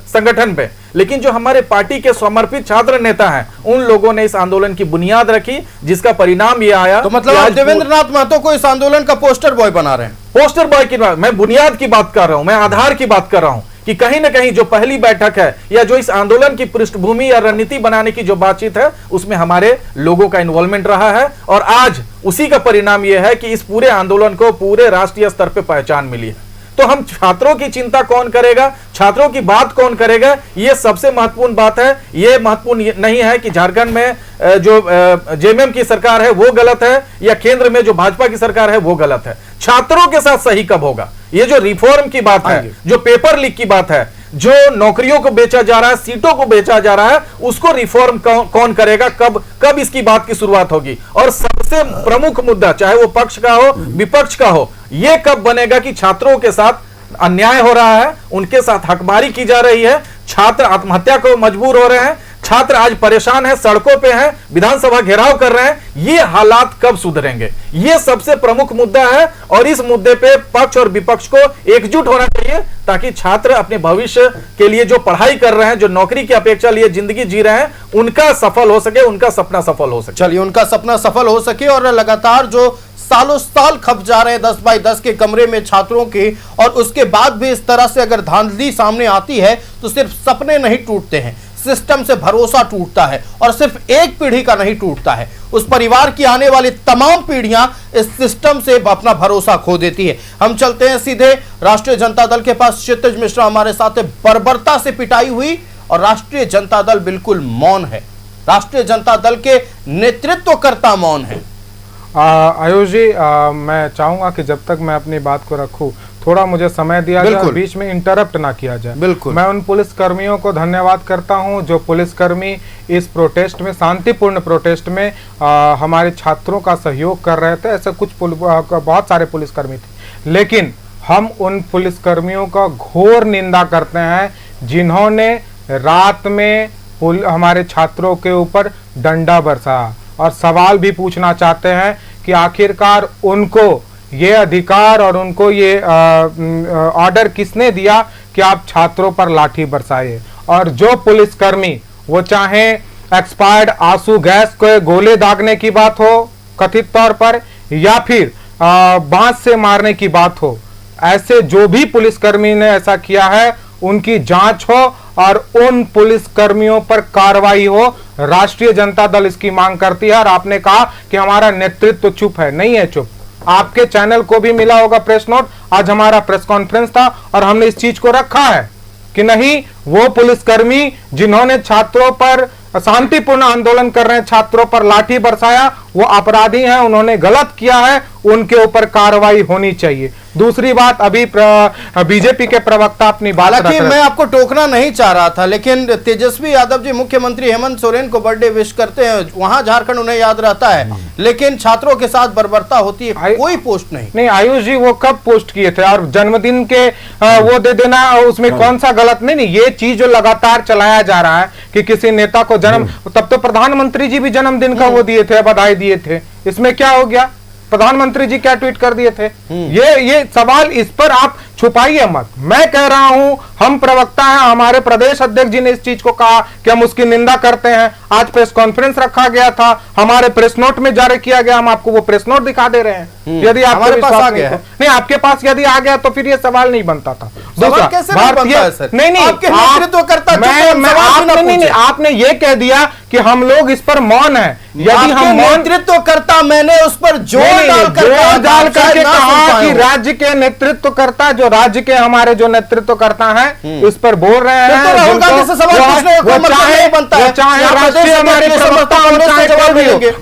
संगठन पे, लेकिन जो हमारे पार्टी के समर्पित छात्र नेता हैं उन लोगों ने इस आंदोलन की बुनियाद रखी, जिसका परिणाम ये आया। तो मतलब आप देवेंद्र नाथ महतो को इस आंदोलन का पोस्टर बॉय बना रहे हैं? पोस्टर बॉय की बात, मैं बुनियाद की बात कर रहा हूं, मैं आधार की बात कर रहा हूं कि कहीं ना कहीं जो पहली बैठक है या जो इस आंदोलन की पृष्ठभूमि या रणनीति बनाने की जो बातचीत है उसमें हमारे लोगों का इन्वॉल्वमेंट रहा है और आज उसी का परिणाम यह है कि इस पूरे आंदोलन को पूरे राष्ट्रीय स्तर पर पहचान मिली है। तो हम छात्रों की चिंता कौन करेगा, छात्रों की बात कौन करेगा, ये सबसे महत्वपूर्ण बात है। ये महत्वपूर्ण नहीं है कि झारखंड में जो जेएमएम की सरकार है वो गलत है या केंद्र में जो भाजपा की सरकार है वो गलत है। छात्रों के साथ सही कब होगा? ये जो रिफॉर्म की बात है, जो पेपर लीक की बात है, जो नौकरियों को बेचा जा रहा है, सीटों को बेचा जा रहा है, उसको रिफॉर्म कौन करेगा, कब इसकी बात की शुरुआत होगी? और सबसे प्रमुख मुद्दा, चाहे वो पक्ष का हो विपक्ष का हो, ये कब बनेगा कि छात्रों के साथ अन्याय हो रहा है, उनके साथ हकमारी की जा रही है, छात्र आत्महत्या को मजबूर हो रहे हैं, छात्र आज परेशान हैं, सड़कों पे हैं, विधानसभा घेराव कर रहे हैं, ये हालात कब सुधरेंगे? ये सबसे प्रमुख मुद्दा है और इस मुद्दे पे पक्ष और विपक्ष को एकजुट होना चाहिए ताकि छात्र अपने भविष्य के लिए जो पढ़ाई कर रहे हैं, जो नौकरी की अपेक्षा लिए जिंदगी जी रहे हैं, उनका सफल हो सके, उनका सपना सफल हो सके। चलिए, उनका सपना सफल हो सके। और लगातार जो सालों साल खप जा रहे हैं 10 बाई 10 के कमरे में छात्रों के, और उसके बाद भी इस तरह से अगर धांधली सामने आती है तो सिर्फ सपने नहीं टूटते हैं, सिस्टम से भरोसा टूटता है। और सिर्फ एक पीढ़ी का नहीं टूटता है, उस परिवार की आने वाली तमाम पीढ़ियां इस सिस्टम से अपना भरोसा खो देती है। हम चलते हैं सीधे राष्ट्रीय जनता दल के पास। क्षितिज मिश्रा हमारे साथ है। बर्बरता से पिटाई हुई और राष्ट्रीय जनता दल बिल्कुल मौन है। राष्ट्रीय जनता दल के नेतृत्वकर्ता मौन है। आयुष जी, मैं चाहूंगा कि जब तक मैं अपनी बात को रखूं, थोड़ा मुझे समय दिया जाए, बीच में इंटरप्ट ना किया जाए। बिल्कुल। मैं उन पुलिस कर्मियों को धन्यवाद करता हूं जो पुलिसकर्मी इस प्रोटेस्ट में, शांतिपूर्ण प्रोटेस्ट में हमारे छात्रों का सहयोग कर रहे थे। ऐसे कुछ बहुत सारे पुलिसकर्मी थे, लेकिन हम उन पुलिसकर्मियों का घोर निंदा करते हैं जिन्होंने रात में हमारे छात्रों के ऊपर डंडा बरसाया। और सवाल भी पूछना चाहते हैं कि आखिरकार उनको ये अधिकार और उनको ये ऑर्डर किसने दिया कि आप छात्रों पर लाठी बरसाए? और जो पुलिसकर्मी, वो चाहे एक्सपायर्ड आंसू गैस को गोले दागने की बात हो कथित तौर पर, या फिर बांस से मारने की बात हो, ऐसे जो भी पुलिसकर्मी ने ऐसा किया है उनकी जांच हो और उन पुलिसकर्मियों पर कार्रवाई हो। राष्ट्रीय जनता दल इसकी मांग करती है। और आपने कहा कि हमारा नेतृत्व चुप है, नहीं है चुप। आपके चैनल को भी मिला होगा प्रेस नोट, आज हमारा प्रेस कॉन्फ्रेंस था और हमने इस चीज को रखा है कि नहीं, वो पुलिसकर्मी जिन्होंने छात्रों पर, शांतिपूर्ण आंदोलन कर रहे छात्रों पर लाठी बरसाया, वो अपराधी हैं, उन्होंने गलत किया है, उनके ऊपर कार्रवाई होनी चाहिए। दूसरी बात, अभी बीजेपी के प्रवक्ता अपनी बात रख रहे हैं। मैं आपको टोकना नहीं चाह रहा था, लेकिन तेजस्वी यादव जी मुख्यमंत्री हेमंत सोरेन को बर्थडे विश करते हैं, वहां झारखंड उन्हें याद रहता है, लेकिन छात्रों के साथ बर्बरता होती है, कोई पोस्ट नहीं। आयुष जी, वो कब पोस्ट किए थे? और जन्मदिन के वो दे देना, उसमें कौन सा गलत? नहीं, ये चीज जो लगातार चलाया जा रहा है कि किसी नेता को जन्म, तब तो प्रधानमंत्री जी भी जन्मदिन का वो दिए थे, बधाई दिए थे, इसमें क्या हो गया? प्रधानमंत्री जी क्या ट्वीट कर दिए थे? ये सवाल, इस पर आप छुपाइए मत। मैं कह रहा हूं, हम प्रवक्ता हैं, हमारे प्रदेश अध्यक्ष जी ने इस चीज को कहा कि हम उसकी निंदा करते हैं। आज प्रेस कॉन्फ्रेंस रखा गया था, हमारे प्रेस नोट में जारी किया गया, हम आपको वो प्रेस नोट दिखा दे रहे हैं। यदि आपके पास आ गया नहीं, आपके पास यदि आ गया तो फिर ये सवाल नहीं बनता था। भारतीय नहीं, आपने ये कह दिया कि हम लोग इस पर मौन है। यदि हम नेतृत्वकर्ता, मैंने उस पर जोर डाल करके कहा कि राज्य के नेतृत्वकर्ता, जो राज्य के हमारे जो नेतृत्वकर्ता हैं, इस पर बोल रहे हैं,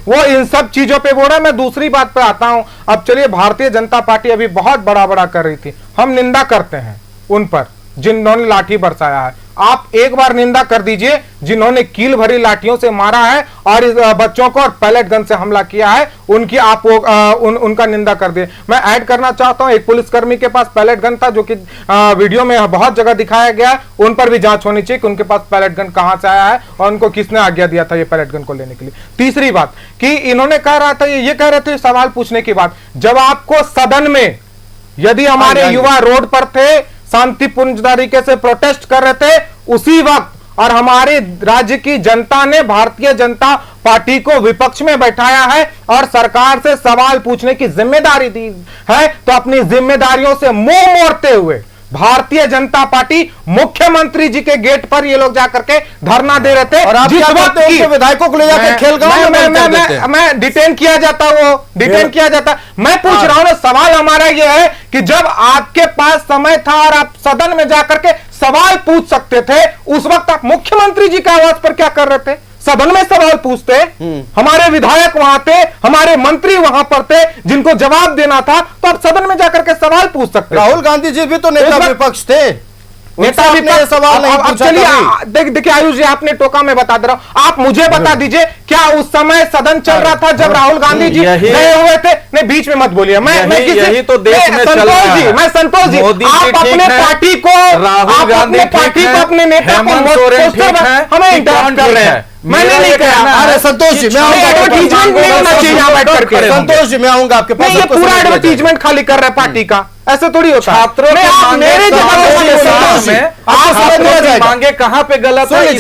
वो इन सब चीजों पे बोल रहे हैं। मैं दूसरी बात पे आता हूं। अब चलिए, भारतीय जनता पार्टी अभी बहुत बड़ा कर रही थी, हम निंदा करते हैं उन पर जिन्होंने लाठी बरसाया है। आप एक बार निंदा कर दीजिए जिन्होंने कील भरी लाठियों से मारा है और इस बच्चों को और पैलेट गन से हमला किया है, उनकी आप उनका निंदा कर दिए। मैं ऐड करना चाहता हूं, एक पुलिसकर्मी के पास पैलेट गन था जो कि वीडियो में बहुत जगह दिखाया गया, उन पर भी जांच होनी चाहिए कि उनके पास पैलेट गन कहां से आया है और उनको किसने आज्ञा दिया था ये पैलेट गन को लेने के लिए। तीसरी बात कि इन्होंने कह रहा था, ये कह रहे थे सवाल पूछने की बात, जब आपको सदन में, यदि हमारे युवा रोड पर थे, शांतिपूर्ण तरीके से प्रोटेस्ट कर रहे थे, उसी वक्त और हमारे राज्य की जनता ने भारतीय जनता पार्टी को विपक्ष में बैठाया है और सरकार से सवाल पूछने की जिम्मेदारी दी है, तो अपनी जिम्मेदारियों से मुंह मोड़ते हुए भारतीय जनता पार्टी मुख्यमंत्री जी के गेट पर ये लोग जाकर के धरना दे रहे थे। और आप जिस वक्त उनके विधायकों को ले जाकर खेलगांव में मैं डिटेन किया जाता, वो डिटेन किया जाता। मैं पूछ रहा हूं ना, सवाल हमारा ये है कि जब आपके पास समय था और आप सदन में जाकर के सवाल पूछ सकते थे, उस वक्त आप मुख्यमंत्री जी के आवाज पर क्या कर रहे थे? सदन में सवाल पूछते, हमारे विधायक वहां थे, हमारे मंत्री वहां पर थे जिनको जवाब देना था, तो आप सदन में जाकर के सवाल पूछ सकते। राहुल गांधी जी भी तो नेता विपक्ष थे, नेता विपक्ष सवाल नहीं पूछा। चलिए देखिए आयुष जी, आपने टोका, मैं बता दे रहा हूं, आप मुझे बता दीजिए क्या उस समय सदन चल रहा था जब राहुल गांधी जी गए हुए थे? नहीं, बीच में मत बोलिए। मैं यही तो देश में चल रहा है। मैं संतोष जी, आप अपने पार्टी को, राहुल गांधी पार्टी को, अपने नेता को हमें इंटरप्ट कर रहे हैं। मैंने नहीं कहा। अरे संतोष जी, मैं आऊंगा, एडवर्टीजमेंट नहीं होना चाहिए यहाँ बैठ करके। संतोष जी, मैं आऊंगा आपके पास। ये पूरा एडवर्टीजमेंट खाली कर रहे हैं पार्टी का, ऐसे थोड़ी होता। छात्रों मेरे मांगे कहाँ पे गलत है,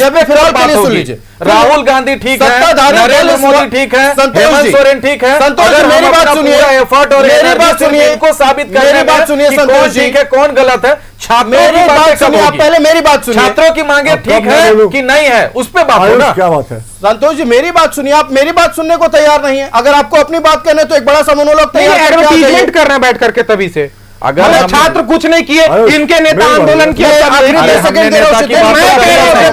सुन लीजिए। राहुल गांधी ठीक है, नरेंद्र मोदी ठीक है, हेमंत सोरेन ठीक है। संतोष जी, मेरी बात सुनिए, एफर्ट और मेरी बात सुनिए, इनको साबित करने मेरी बात सुनिए संतोष जी, ठीक है कौन गलत है। मेरी बात सुनिए, आप पहले मेरी बात सुनिए। छात्रों की मांगे ठीक है कि नहीं है, उस पे बात हो ना। क्या बात है संतोष जी, मेरी बात सुनिए। आप मेरी बात सुनने को तैयार नहीं है। अगर आपको अपनी बात कहने तो एक बड़ा सा मोनोलॉग तैयार एडवर्टीजमेंट कर रहे हैं बैठ करके, तभी से अगर छात्र कुछ नहीं किए, इनके नेता आंदोलन किए।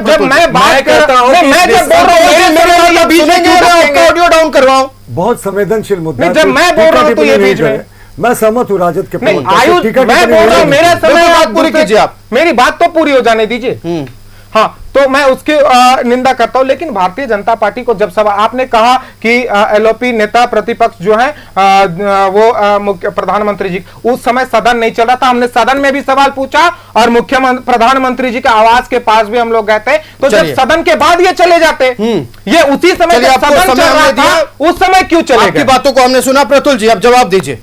जब मैं बात करता हूँ, मैं जब बोल रहा हूँ ऑडियो डाउन करवाऊं, बहुत संवेदनशील मुद्दा। जब मैं बोल रहा हूँ तो ये बीच में मैं सहमत हूँ राजद के। आयुष, मैं बोल रहा हूँ, मेरा समय बात पूरी कीजिए आप, मेरी बात तो पूरी हो जाने दीजिए। हाँ, तो मैं उसकी निंदा करता हूं, लेकिन भारतीय जनता पार्टी को जब सवाल आपने कहा कि एलओपी नेता प्रतिपक्ष जो है वो मुख्य प्रधानमंत्री जी, उस समय सदन नहीं चल रहा था, हमने सदन में भी सवाल पूछा और मुख्यमंत्री प्रधानमंत्री जी के आवास के पास भी हम लोग गए थे। तो जब सदन के बाद ये चले जाते, ये उसी समय सदन चल रहा था, उस समय क्यों चले? आपकी बातों को हमने सुना। प्रतुल जी, अब जवाब दीजिए।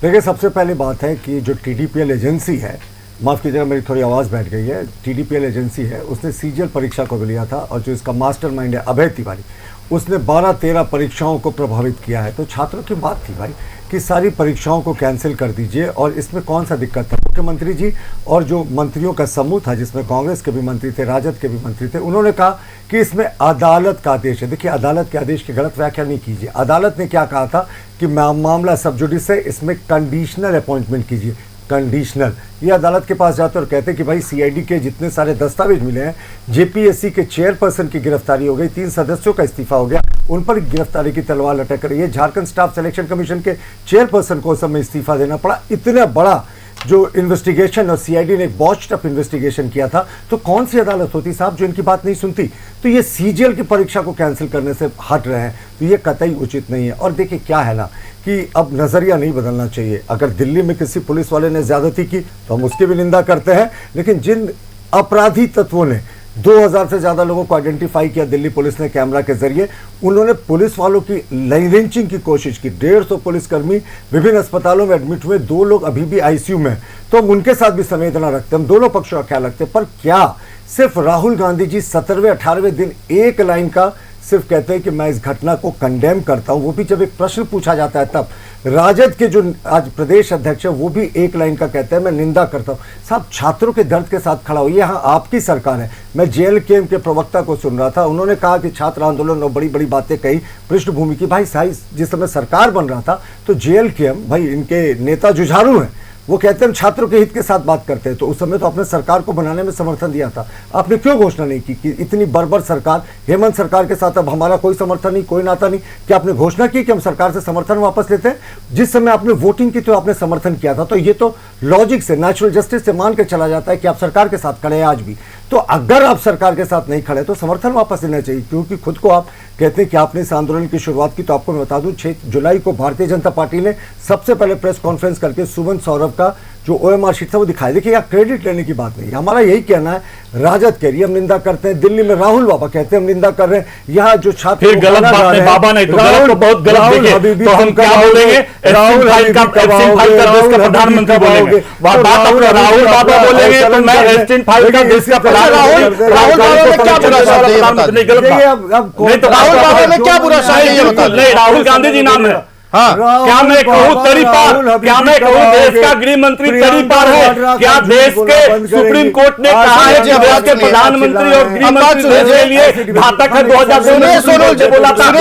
देखिए, सबसे पहली बात है कि जो टीडीपीएल एजेंसी है, माफ कीजिएगा मेरी थोड़ी आवाज़ बैठ गई है, टीडीपीएल एजेंसी है, उसने सीजीएल परीक्षा को भी लिया था और जो इसका मास्टरमाइंड है अभय तिवारी, उसने 12-13 परीक्षाओं को प्रभावित किया है। तो छात्रों की बात थी भाई कि सारी परीक्षाओं को कैंसिल कर दीजिए, और इसमें कौन सा दिक्कत था? मुख्यमंत्री जी और जो मंत्रियों का समूह था, जिसमें कांग्रेस के भी मंत्री थे, राजद के भी मंत्री थे, उन्होंने कहा कि इसमें अदालत का आदेश है। देखिए, अदालत के आदेश की गलत व्याख्या नहीं कीजिए। अदालत ने क्या कहा था कि मामला सब जुडिस है, इसमें कंडीशनल अपॉइंटमेंट कीजिए। कंडीशनल, ये अदालत के पास जाते और कहते कि भाई सीआईडी के जितने सारे दस्तावेज मिले हैं, जेपीएससी के चेयरपर्सन की गिरफ्तारी हो गई, 3 सदस्यों का इस्तीफा हो गया, उन पर गिरफ्तारी की तलवार लटक रही है। झारखंड स्टाफ सिलेक्शन कमीशन के चेयरपर्सन को उस समय इस्तीफा देना पड़ा। इतना बड़ा जो इन्वेस्टिगेशन, और सीआईडी ने एक बॉच्ड अप इन्वेस्टिगेशन किया था, तो कौन सी अदालत होती साहब जो इनकी बात नहीं सुनती? तो ये सीजीएल की परीक्षा को कैंसिल करने से हट रहे हैं, तो ये कतई उचित नहीं है। और देखिए क्या है ना कि अब नजरिया नहीं बदलना चाहिए। अगर दिल्ली में किसी पुलिस वाले ने ज्यादती की तो हम उसकी भी निंदा करते हैं, लेकिन जिन अपराधी तत्वों ने 2000 से ज्यादा लोगों को आइडेंटिफाई किया दिल्ली पुलिस ने कैमरा के जरिए, उन्होंने पुलिस वालों की लिंचिंग की कोशिश की। 150 पुलिसकर्मी विभिन्न अस्पतालों में एडमिट हुए, 2 लोग अभी भी आईसीयू में, तो हम उनके साथ भी संवेदना रखते हैं, हम दोनों पक्षों का ख्याल रखते हैं। पर क्या सिर्फ राहुल गांधी जी 17वें-18वें दिन एक लाइन का सिर्फ कहते हैं कि मैं इस घटना को कंडेम करता हूं, वो भी जब एक प्रश्न पूछा जाता है तब। राजद के जो आज प्रदेश अध्यक्ष है वो भी एक लाइन का कहते हैं मैं निंदा करता हूं। साहब, छात्रों के दर्द के साथ खड़ा होइए, यहाँ आपकी सरकार है। मैं जेएलकेएम के प्रवक्ता को सुन रहा था, उन्होंने कहा कि छात्र आंदोलन और बड़ी बड़ी बातें कही पृष्ठभूमि की। भाई साहब, जिस समय सरकार बन रहा था तो जेएलकेएम, भाई इनके नेता जुझारू हैं, वो कहते हैं हम छात्रों के हित के साथ बात करते हैं, तो उस समय तो आपने सरकार को बनाने में समर्थन दिया था। आपने क्यों घोषणा नहीं की कि इतनी बर्बर सरकार, हेमंत सरकार के साथ अब हमारा कोई समर्थन नहीं, कोई नाता नहीं? क्या आपने घोषणा की कि हम सरकार से समर्थन वापस लेते हैं? जिस समय आपने वोटिंग की तो आपने समर्थन किया था, तो ये तो लॉजिक से, नेचुरल जस्टिस से मान के चला जाता है कि आप सरकार के साथ खड़े हैं आज भी। तो अगर आप सरकार के साथ नहीं खड़े तो समर्थन वापस लेना चाहिए, क्योंकि खुद को आप कहते हैं कि आपने इस आंदोलन की शुरुआत की। तो आपको मैं बता दूं, 6 जुलाई को भारतीय जनता पार्टी ने सबसे पहले प्रेस कॉन्फ्रेंस करके सुमन सौरभ का जो ओएमआर शीट था वो दिखाई। देखिए, यहाँ क्रेडिट लेने की बात नहीं, हमारा यही कहना है, राजद कह रही है हम निंदा करते हैं, दिल्ली में राहुल बाबा कहते हैं हम निंदा कर रहे हैं, यहाँ जो छात्र फिर गलत बात है, बाबा नहीं तो गलत तो बहुत गलत देखिए, तो हम क्या बोलेंगे? राहुल भाई का देश का प्रधानमंत्री बोलेंगे, बात अपना राहुल बाबा बोलेंगे तो मैं एस्टिन फाइल का देश का प्रधानमंत्री। राहुल बाबा में क्या बुरा शायद नहीं, गलत नहीं तो राहुल बाबा में क्या बुरा शायद नहीं, राहुल गांधी जी नाम है। हाँ। क्या मैं कहूँ तरी पार, क्या मैं कहूँ देश का गृह मंत्री तरी पार है? क्या देश के सुप्रीम कोर्ट ने कहा है कि देश के प्रधानमंत्री और गृह मंत्री देश के लिए घातक है? 2002 में सुनील जी बोला था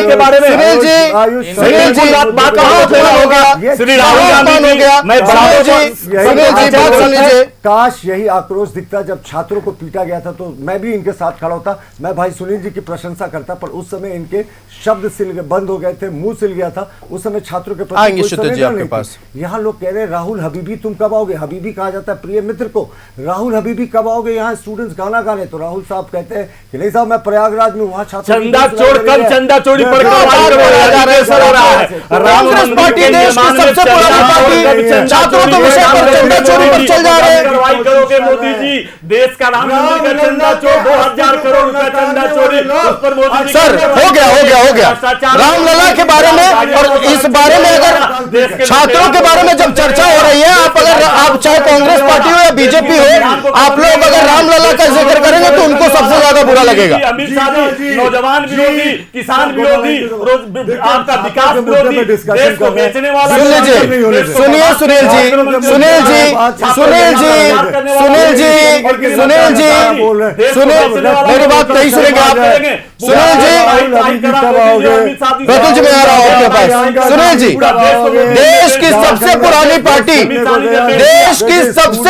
के बारे में, सुनील जी बात होगा, श्री राहुल गांधी जी, मैं बात सुन लीजिए। काश यही आक्रोश दिखता जब छात्रों को पीटा गया था, तो मैं भी इनके साथ खड़ा होता, मैं भाई सुनील जी की प्रशंसा करता, पर उस समय इनके शब्द बंद हो गए थे, मुंह सिल गया था उस समय छात्रों के प्रति। आएंगे शुद्ध जी आपके पास। यहाँ लोग कह रहे हैं राहुल हबीबी तुम कब आओगे? हबीबी कहा जाता है प्रिय मित्र को, राहुल हबीबी कब आओगे? यहाँ स्टूडेंट्स गाना गा रहे, तो राहुल साहब कहते हैं कि नहीं साहब मैं प्रयागराज में, वहाँ चंदा चोर कम चंदा चोरी पर कांग्रेस पार्टी देश की सबसे पुरानी पार्टी, छात्रों के विषय पर चंदा चोरी पर चल जा रहे हैं। कार्रवाई करोगे मोदी जी? देश का राम मंदिर का चंदा चोर 2000 करोड़ रुपया चंदा चोरी, उस पर मोदी जी सर हो गया रामलला के बारे में और इस बारे में अगर छात्रों के बारे में जब चर्चा हो रही है, आप चाहे कांग्रेस पार्टी हो या बीजेपी हो, आप लोग अगर रामलला का जिक्र करेंगे तो उनको सबसे ज्यादा बुरा लगेगा। अमित शाह जी नौजवान विरोधी, किसान विरोधी, आपका विकास विरोधी, देश को बेचने वाला। सुनिए सुनील जी मेरी बात नहीं सुनेंगे आप। सुनील जी प्रतुल जी मैं आ रहा हूं आपके पास। सुनील जी देश की सबसे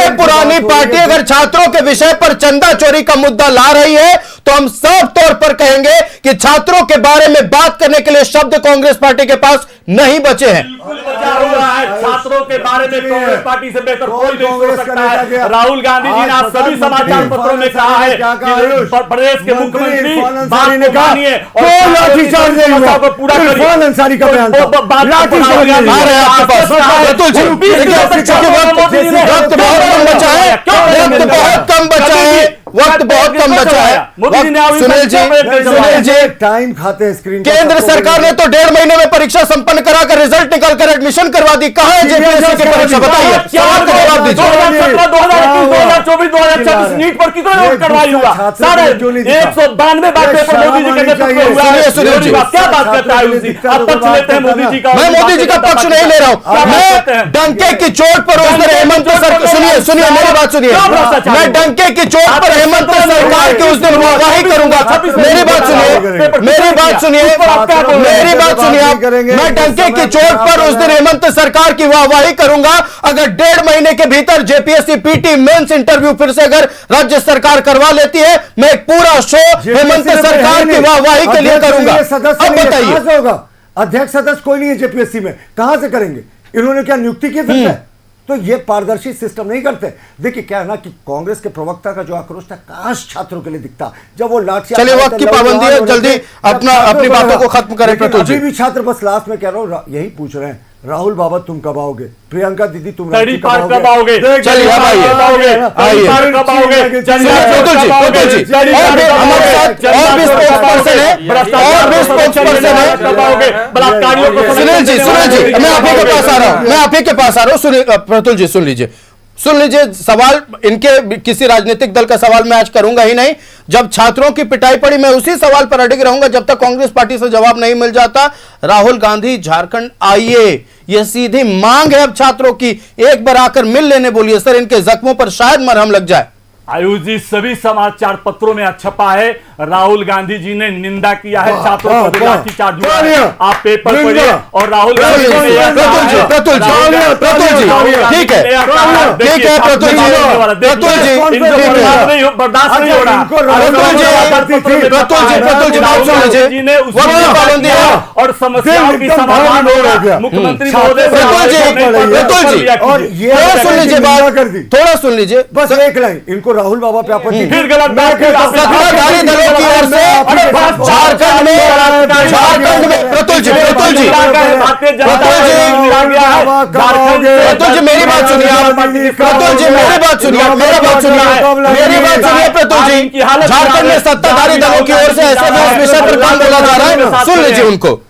पुरानी पार्टी अगर छात्रों के विषय पर चंदा चोरी का मुद्दा ला रही है तो हम साफ तौर पर कहेंगे कि छात्रों के बारे में बात करने के लिए शब्द कांग्रेस पार्टी के पास नहीं बचे हैं। छात्रों के बारे में कांग्रेस पार्टी से बेहतर कोई नहीं सोच सकता है। राहुल गांधी जी ने आज सभी समाचार पत्रों में कहा है कि प्रदेश के मुख्यमंत्री ने कहा लाठीचार्ज नहीं हुआ, पूरा इरफान अंसारी का बयान था, लाठीचार्ज वक्त बहुत कम बचा है। सुनील जी टाइम खाते हैं स्क्रीन। केंद्र सरकार ने तो 1.5 महीने में परीक्षा संपन्न कराकर रिजल्ट निकालकर एडमिशन करवा दी। कहां है जेपीएससी की परीक्षा? बताइए, जवाब दीजिए। 2017, 2024, 2024 नीट पर कितना वोट करवाई हुआ? सारे 192 बातें पर मोदी जी के नेतृत्व में हुआ है। सुनील जी क्या बात करता है मोदी? आप पक्ष लेते हैं मोदी जी का? मैं मोदी जी का पक्ष नहीं ले रहा हूं। मैं डंके की चोट पर उस दिन हेमंत सरकार, सुनिए मेरी बात सुनिए, मैं डंके की चोट पर हेमंत सरकार की उस दिन वाहवाही करूंगा। मेरी बात सुनिए मैं डंके की चोट पर उस दिन हेमंत सरकार की वाहवाही करूंगा अगर 1.5 महीने के भीतर जेपीएससी पीटी मेंस इंटरव्यू फिर से अगर राज्य सरकार करवा लेती है, मैं एक पूरा शो हेमंत सरकार की वाहवाही के लिए करूंगा। अब बताइए, अध्यक्ष सदस्य कोई नहीं है जेपीएससी में, कहां से करेंगे? इन्होंने क्या नियुक्ति की है? तो ये पारदर्शी सिस्टम नहीं करते। देखिए क्या है ना कि कांग्रेस के प्रवक्ता का जो आक्रोश था काश छात्रों के लिए दिखता, जब वो लाठी। चलिए वक्त की पाबंदी है, जल्दी अपनी बातों को खत्म करें प्रतुल जी। अभी भी छात्र बस लास्ट में कह रहा हूं यही पूछ रहे हैं, राहुल बाबा तुम कब आओगे? प्रियंका दीदी तुम कब आओगे? चलिए अब आइए, प्रतुल जी और हमारे साथ और भी स्पोक्सपर्सन है। सुनील जी मैं आप ही के पास आ रहा हूं। सुनिए प्रतुल जी, सुन लीजिए सवाल इनके किसी राजनीतिक दल का सवाल मैं आज करूंगा ही नहीं। जब छात्रों की पिटाई पड़ी मैं उसी सवाल पर अड़िग रहूंगा जब तक कांग्रेस पार्टी से जवाब नहीं मिल जाता। राहुल गांधी झारखंड आइए, यह सीधी मांग है अब छात्रों की। एक बार आकर मिल लेने बोलिए सर, इनके जख्मों पर शायद मरहम लग जाए। आयुष जी सभी समाचार पत्रों में छपा है, राहुल गांधी जी ने निंदा किया है छात्रों पर लाठीचार्ज हुआ है। आप पेपर पढ़िए और राहुल गांधी जी प्रतुल जी ठीक है प्रतुल जी बर्दाश्त नहीं हो रहा। और समस्याओं की समाधान हो रहा। मुख्यमंत्री थोड़ा सुन लीजिए, बस एक लाइन, इनको राहुल बाबा पे आपत्ति फिर गलत सत्ताधारी दलों की ओर से झारखंड में प्रतुल जी मेरी बात सुनिए, प्रतुल जी झारखंड में सत्ताधारी दलों की ओर से ऐसे भी इस विषय पर काम बोला जा रहा है, सुन लीजिए उनको।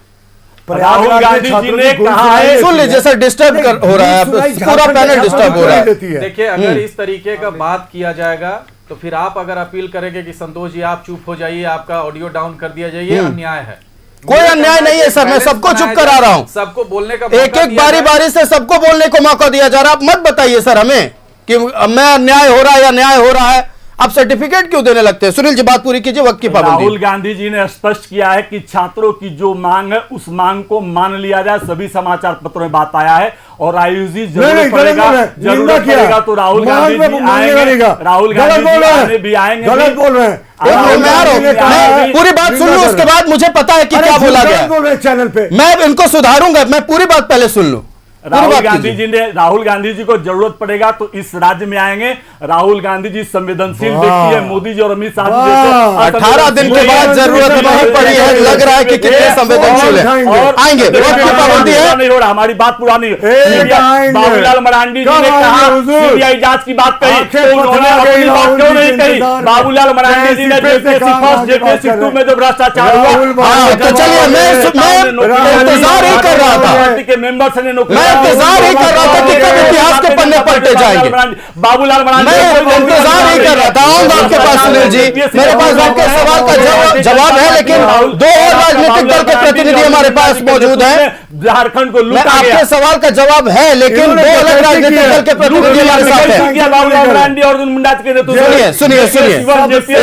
राहुल गांधी जी ने कहा है, सुन लीजिए सर, डिस्टर्ब हो रहा है, पूरा पैनल डिस्टर्ब हो रहा है। देखिए अगर इस तरीके का बात किया जाएगा तो फिर आप अगर अपील करेंगे कि संतोष जी आप चुप हो जाइए, आपका ऑडियो डाउन कर दिया जाइए, अन्याय है। कोई अन्याय नहीं है सर, मैं सबको चुप करा रहा हूं। सबको बोलने का एक एक बारी बारी से सबको बोलने को मौका दिया जा रहा है। आप मत बताइए सर हमें कि मैं अन्याय हो रहा है या न्याय हो रहा है। आप सर्टिफिकेट क्यों देने लगते हैं? सुनील जी बात पूरी कीजिए, वक्त की पाबंदी। राहुल गांधी जी ने स्पष्ट किया है कि छात्रों की जो मांग है उस मांग को मान लिया जाए। सभी समाचार पत्रों में बात आया है और आयुष जी जरूरत पड़ेगा तो राहुल गांधी जी आएंगे, राहुल गांधी भी आएंगे। गलत बोल रहे हैं, मैं पूरी बात सुन लूं उसके बाद मुझे पता है कि क्या बोला गया चैनल पे। मैं इनको सुधारूंगा, मैं पूरी बात पहले सुन लूं। राहुल गांधी जी को जरूरत पड़ेगा तो इस राज्य में आएंगे। राहुल गांधी जी संवेदनशील व्यक्ति है, मोदी जी और अमित शाह जी जैसे 18 दिन के बाद जरूरत नहीं पड़ी है, लग रहा है कि कितने संवेदनशील है। और आएंगे, वक्त की पाबंदी है, नहीं हो रहा, हमारी बात पूरा नहीं। बाबूलाल मरांडी जी ने कहा सीबीआई जांच की बात कही तो उन्होंने अपनी बात क्यों नहीं कही? बाबूलाल मरांडी जी ने जेपीएससी फर्स्ट जेपीएससी 2 में जो भ्रष्टाचार हुआ, तो चलिए मैं इंतजार ही कर रहा था, पार्टी के मेंबर्स ने इंतजार ही कर रहा था कि कब इतिहास के पन्ने पलटे जाएंगे। बाबूलाल मरांडी मैं इंतजार ही कर रहा था। आऊंगा आपके पास सुनील जी, मेरे पास आपके सवाल का जवाब है, लेकिन 2 और राजनीतिक दल के प्रतिनिधि हमारे पास मौजूद हैं। झारखंड को लूटा गया। आपके सवाल का जवाब है, लेकिन 2 अलग राजनीतिक दल के प्रतिनिधि हमारे साथ हैं। बाबूलाल मरांडी और मुंडा के नेतृत्व सुनिए इस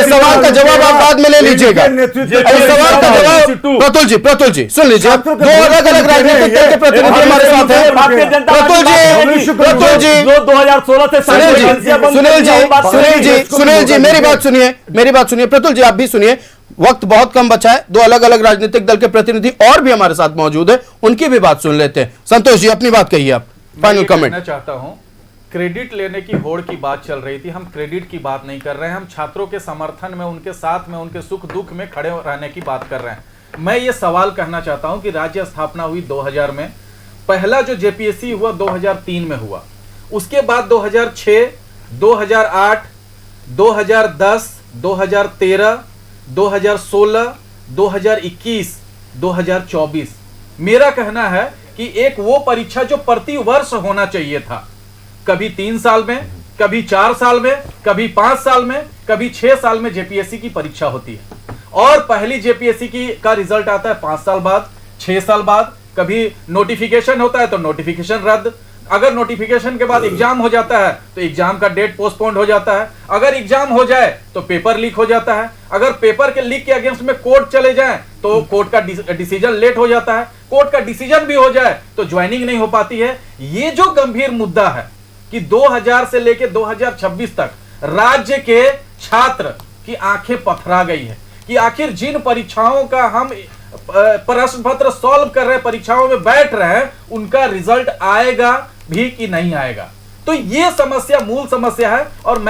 सवाल का जवाब आप बाद में ले लीजिएगा। इस सवाल का जवाब प्रतुल जी सुन लीजिए। 2 अलग अलग राजनीतिक दल के प्रतिनिधि हमारे साथ हैं। भारतीय जनता प्रतुल जी जो 2016 से सुनील जी मेरी बात सुनिए। प्रतुल जी आप भी सुनिए, वक्त बहुत कम बचा है। 2 अलग अलग राजनीतिक दल के प्रतिनिधि और भी हमारे साथ मौजूद है, उनकी भी बात सुन लेते हैं। संतोष जी अपनी बात कहिए, आप फाइनल कमेंट। मैं चाहता हूं, क्रेडिट लेने की होड़ की बात चल रही थी, हम क्रेडिट की बात नहीं कर रहे हैं। हम छात्रों के समर्थन में, उनके साथ में, उनके सुख दुख में खड़े रहने की बात कर रहे हैं। मैं ये सवाल कहना चाहता हूं कि राज्य स्थापना हुई 2000 में, पहला जो जेपीएससी हुआ 2003 में हुआ, उसके बाद 2006, 2008, 2010, 2013, 2016, 2021, 2024। मेरा कहना है कि एक वो परीक्षा जो प्रति वर्ष होना चाहिए था, कभी 3 साल में, कभी 4 साल में, कभी 5 साल में, कभी 6 साल में जेपीएससी की परीक्षा होती है। और पहली जेपीएससी का रिजल्ट आता है 5 साल बाद, 6 साल बाद। कभी नोटिफिकेशन होता है तो नोटिफिकेशन रद्द, अगर नोटिफिकेशन के बाद एग्जाम हो जाता है तो एग्जाम का डेट पोस्टपोन्ड हो जाता है, अगर एग्जाम हो जाए तो पेपर लीक हो जाता है, अगर पेपर के लीक के अगेंस्ट में कोर्ट चले जाएं तो कोर्ट का डिसीजन लेट हो जाता है, कोर्ट का डिसीजन भी हो जाए तो ज्वाइनिंग नहीं हो पाती है। ये जो गंभीर मुद्दा है कि 2000 से लेकर 2026 तक राज्य के छात्र की आंखें पथरा गई है कि आखिर जिन परीक्षाओं का हम प्रश्न पत्र सॉल्व कर रहे, परीक्षाओं में बैठ रहे हैं, उनका रिजल्ट आएगा भी कि नहीं आएगा। तो ये समस्या मूल समस्या है। और मैं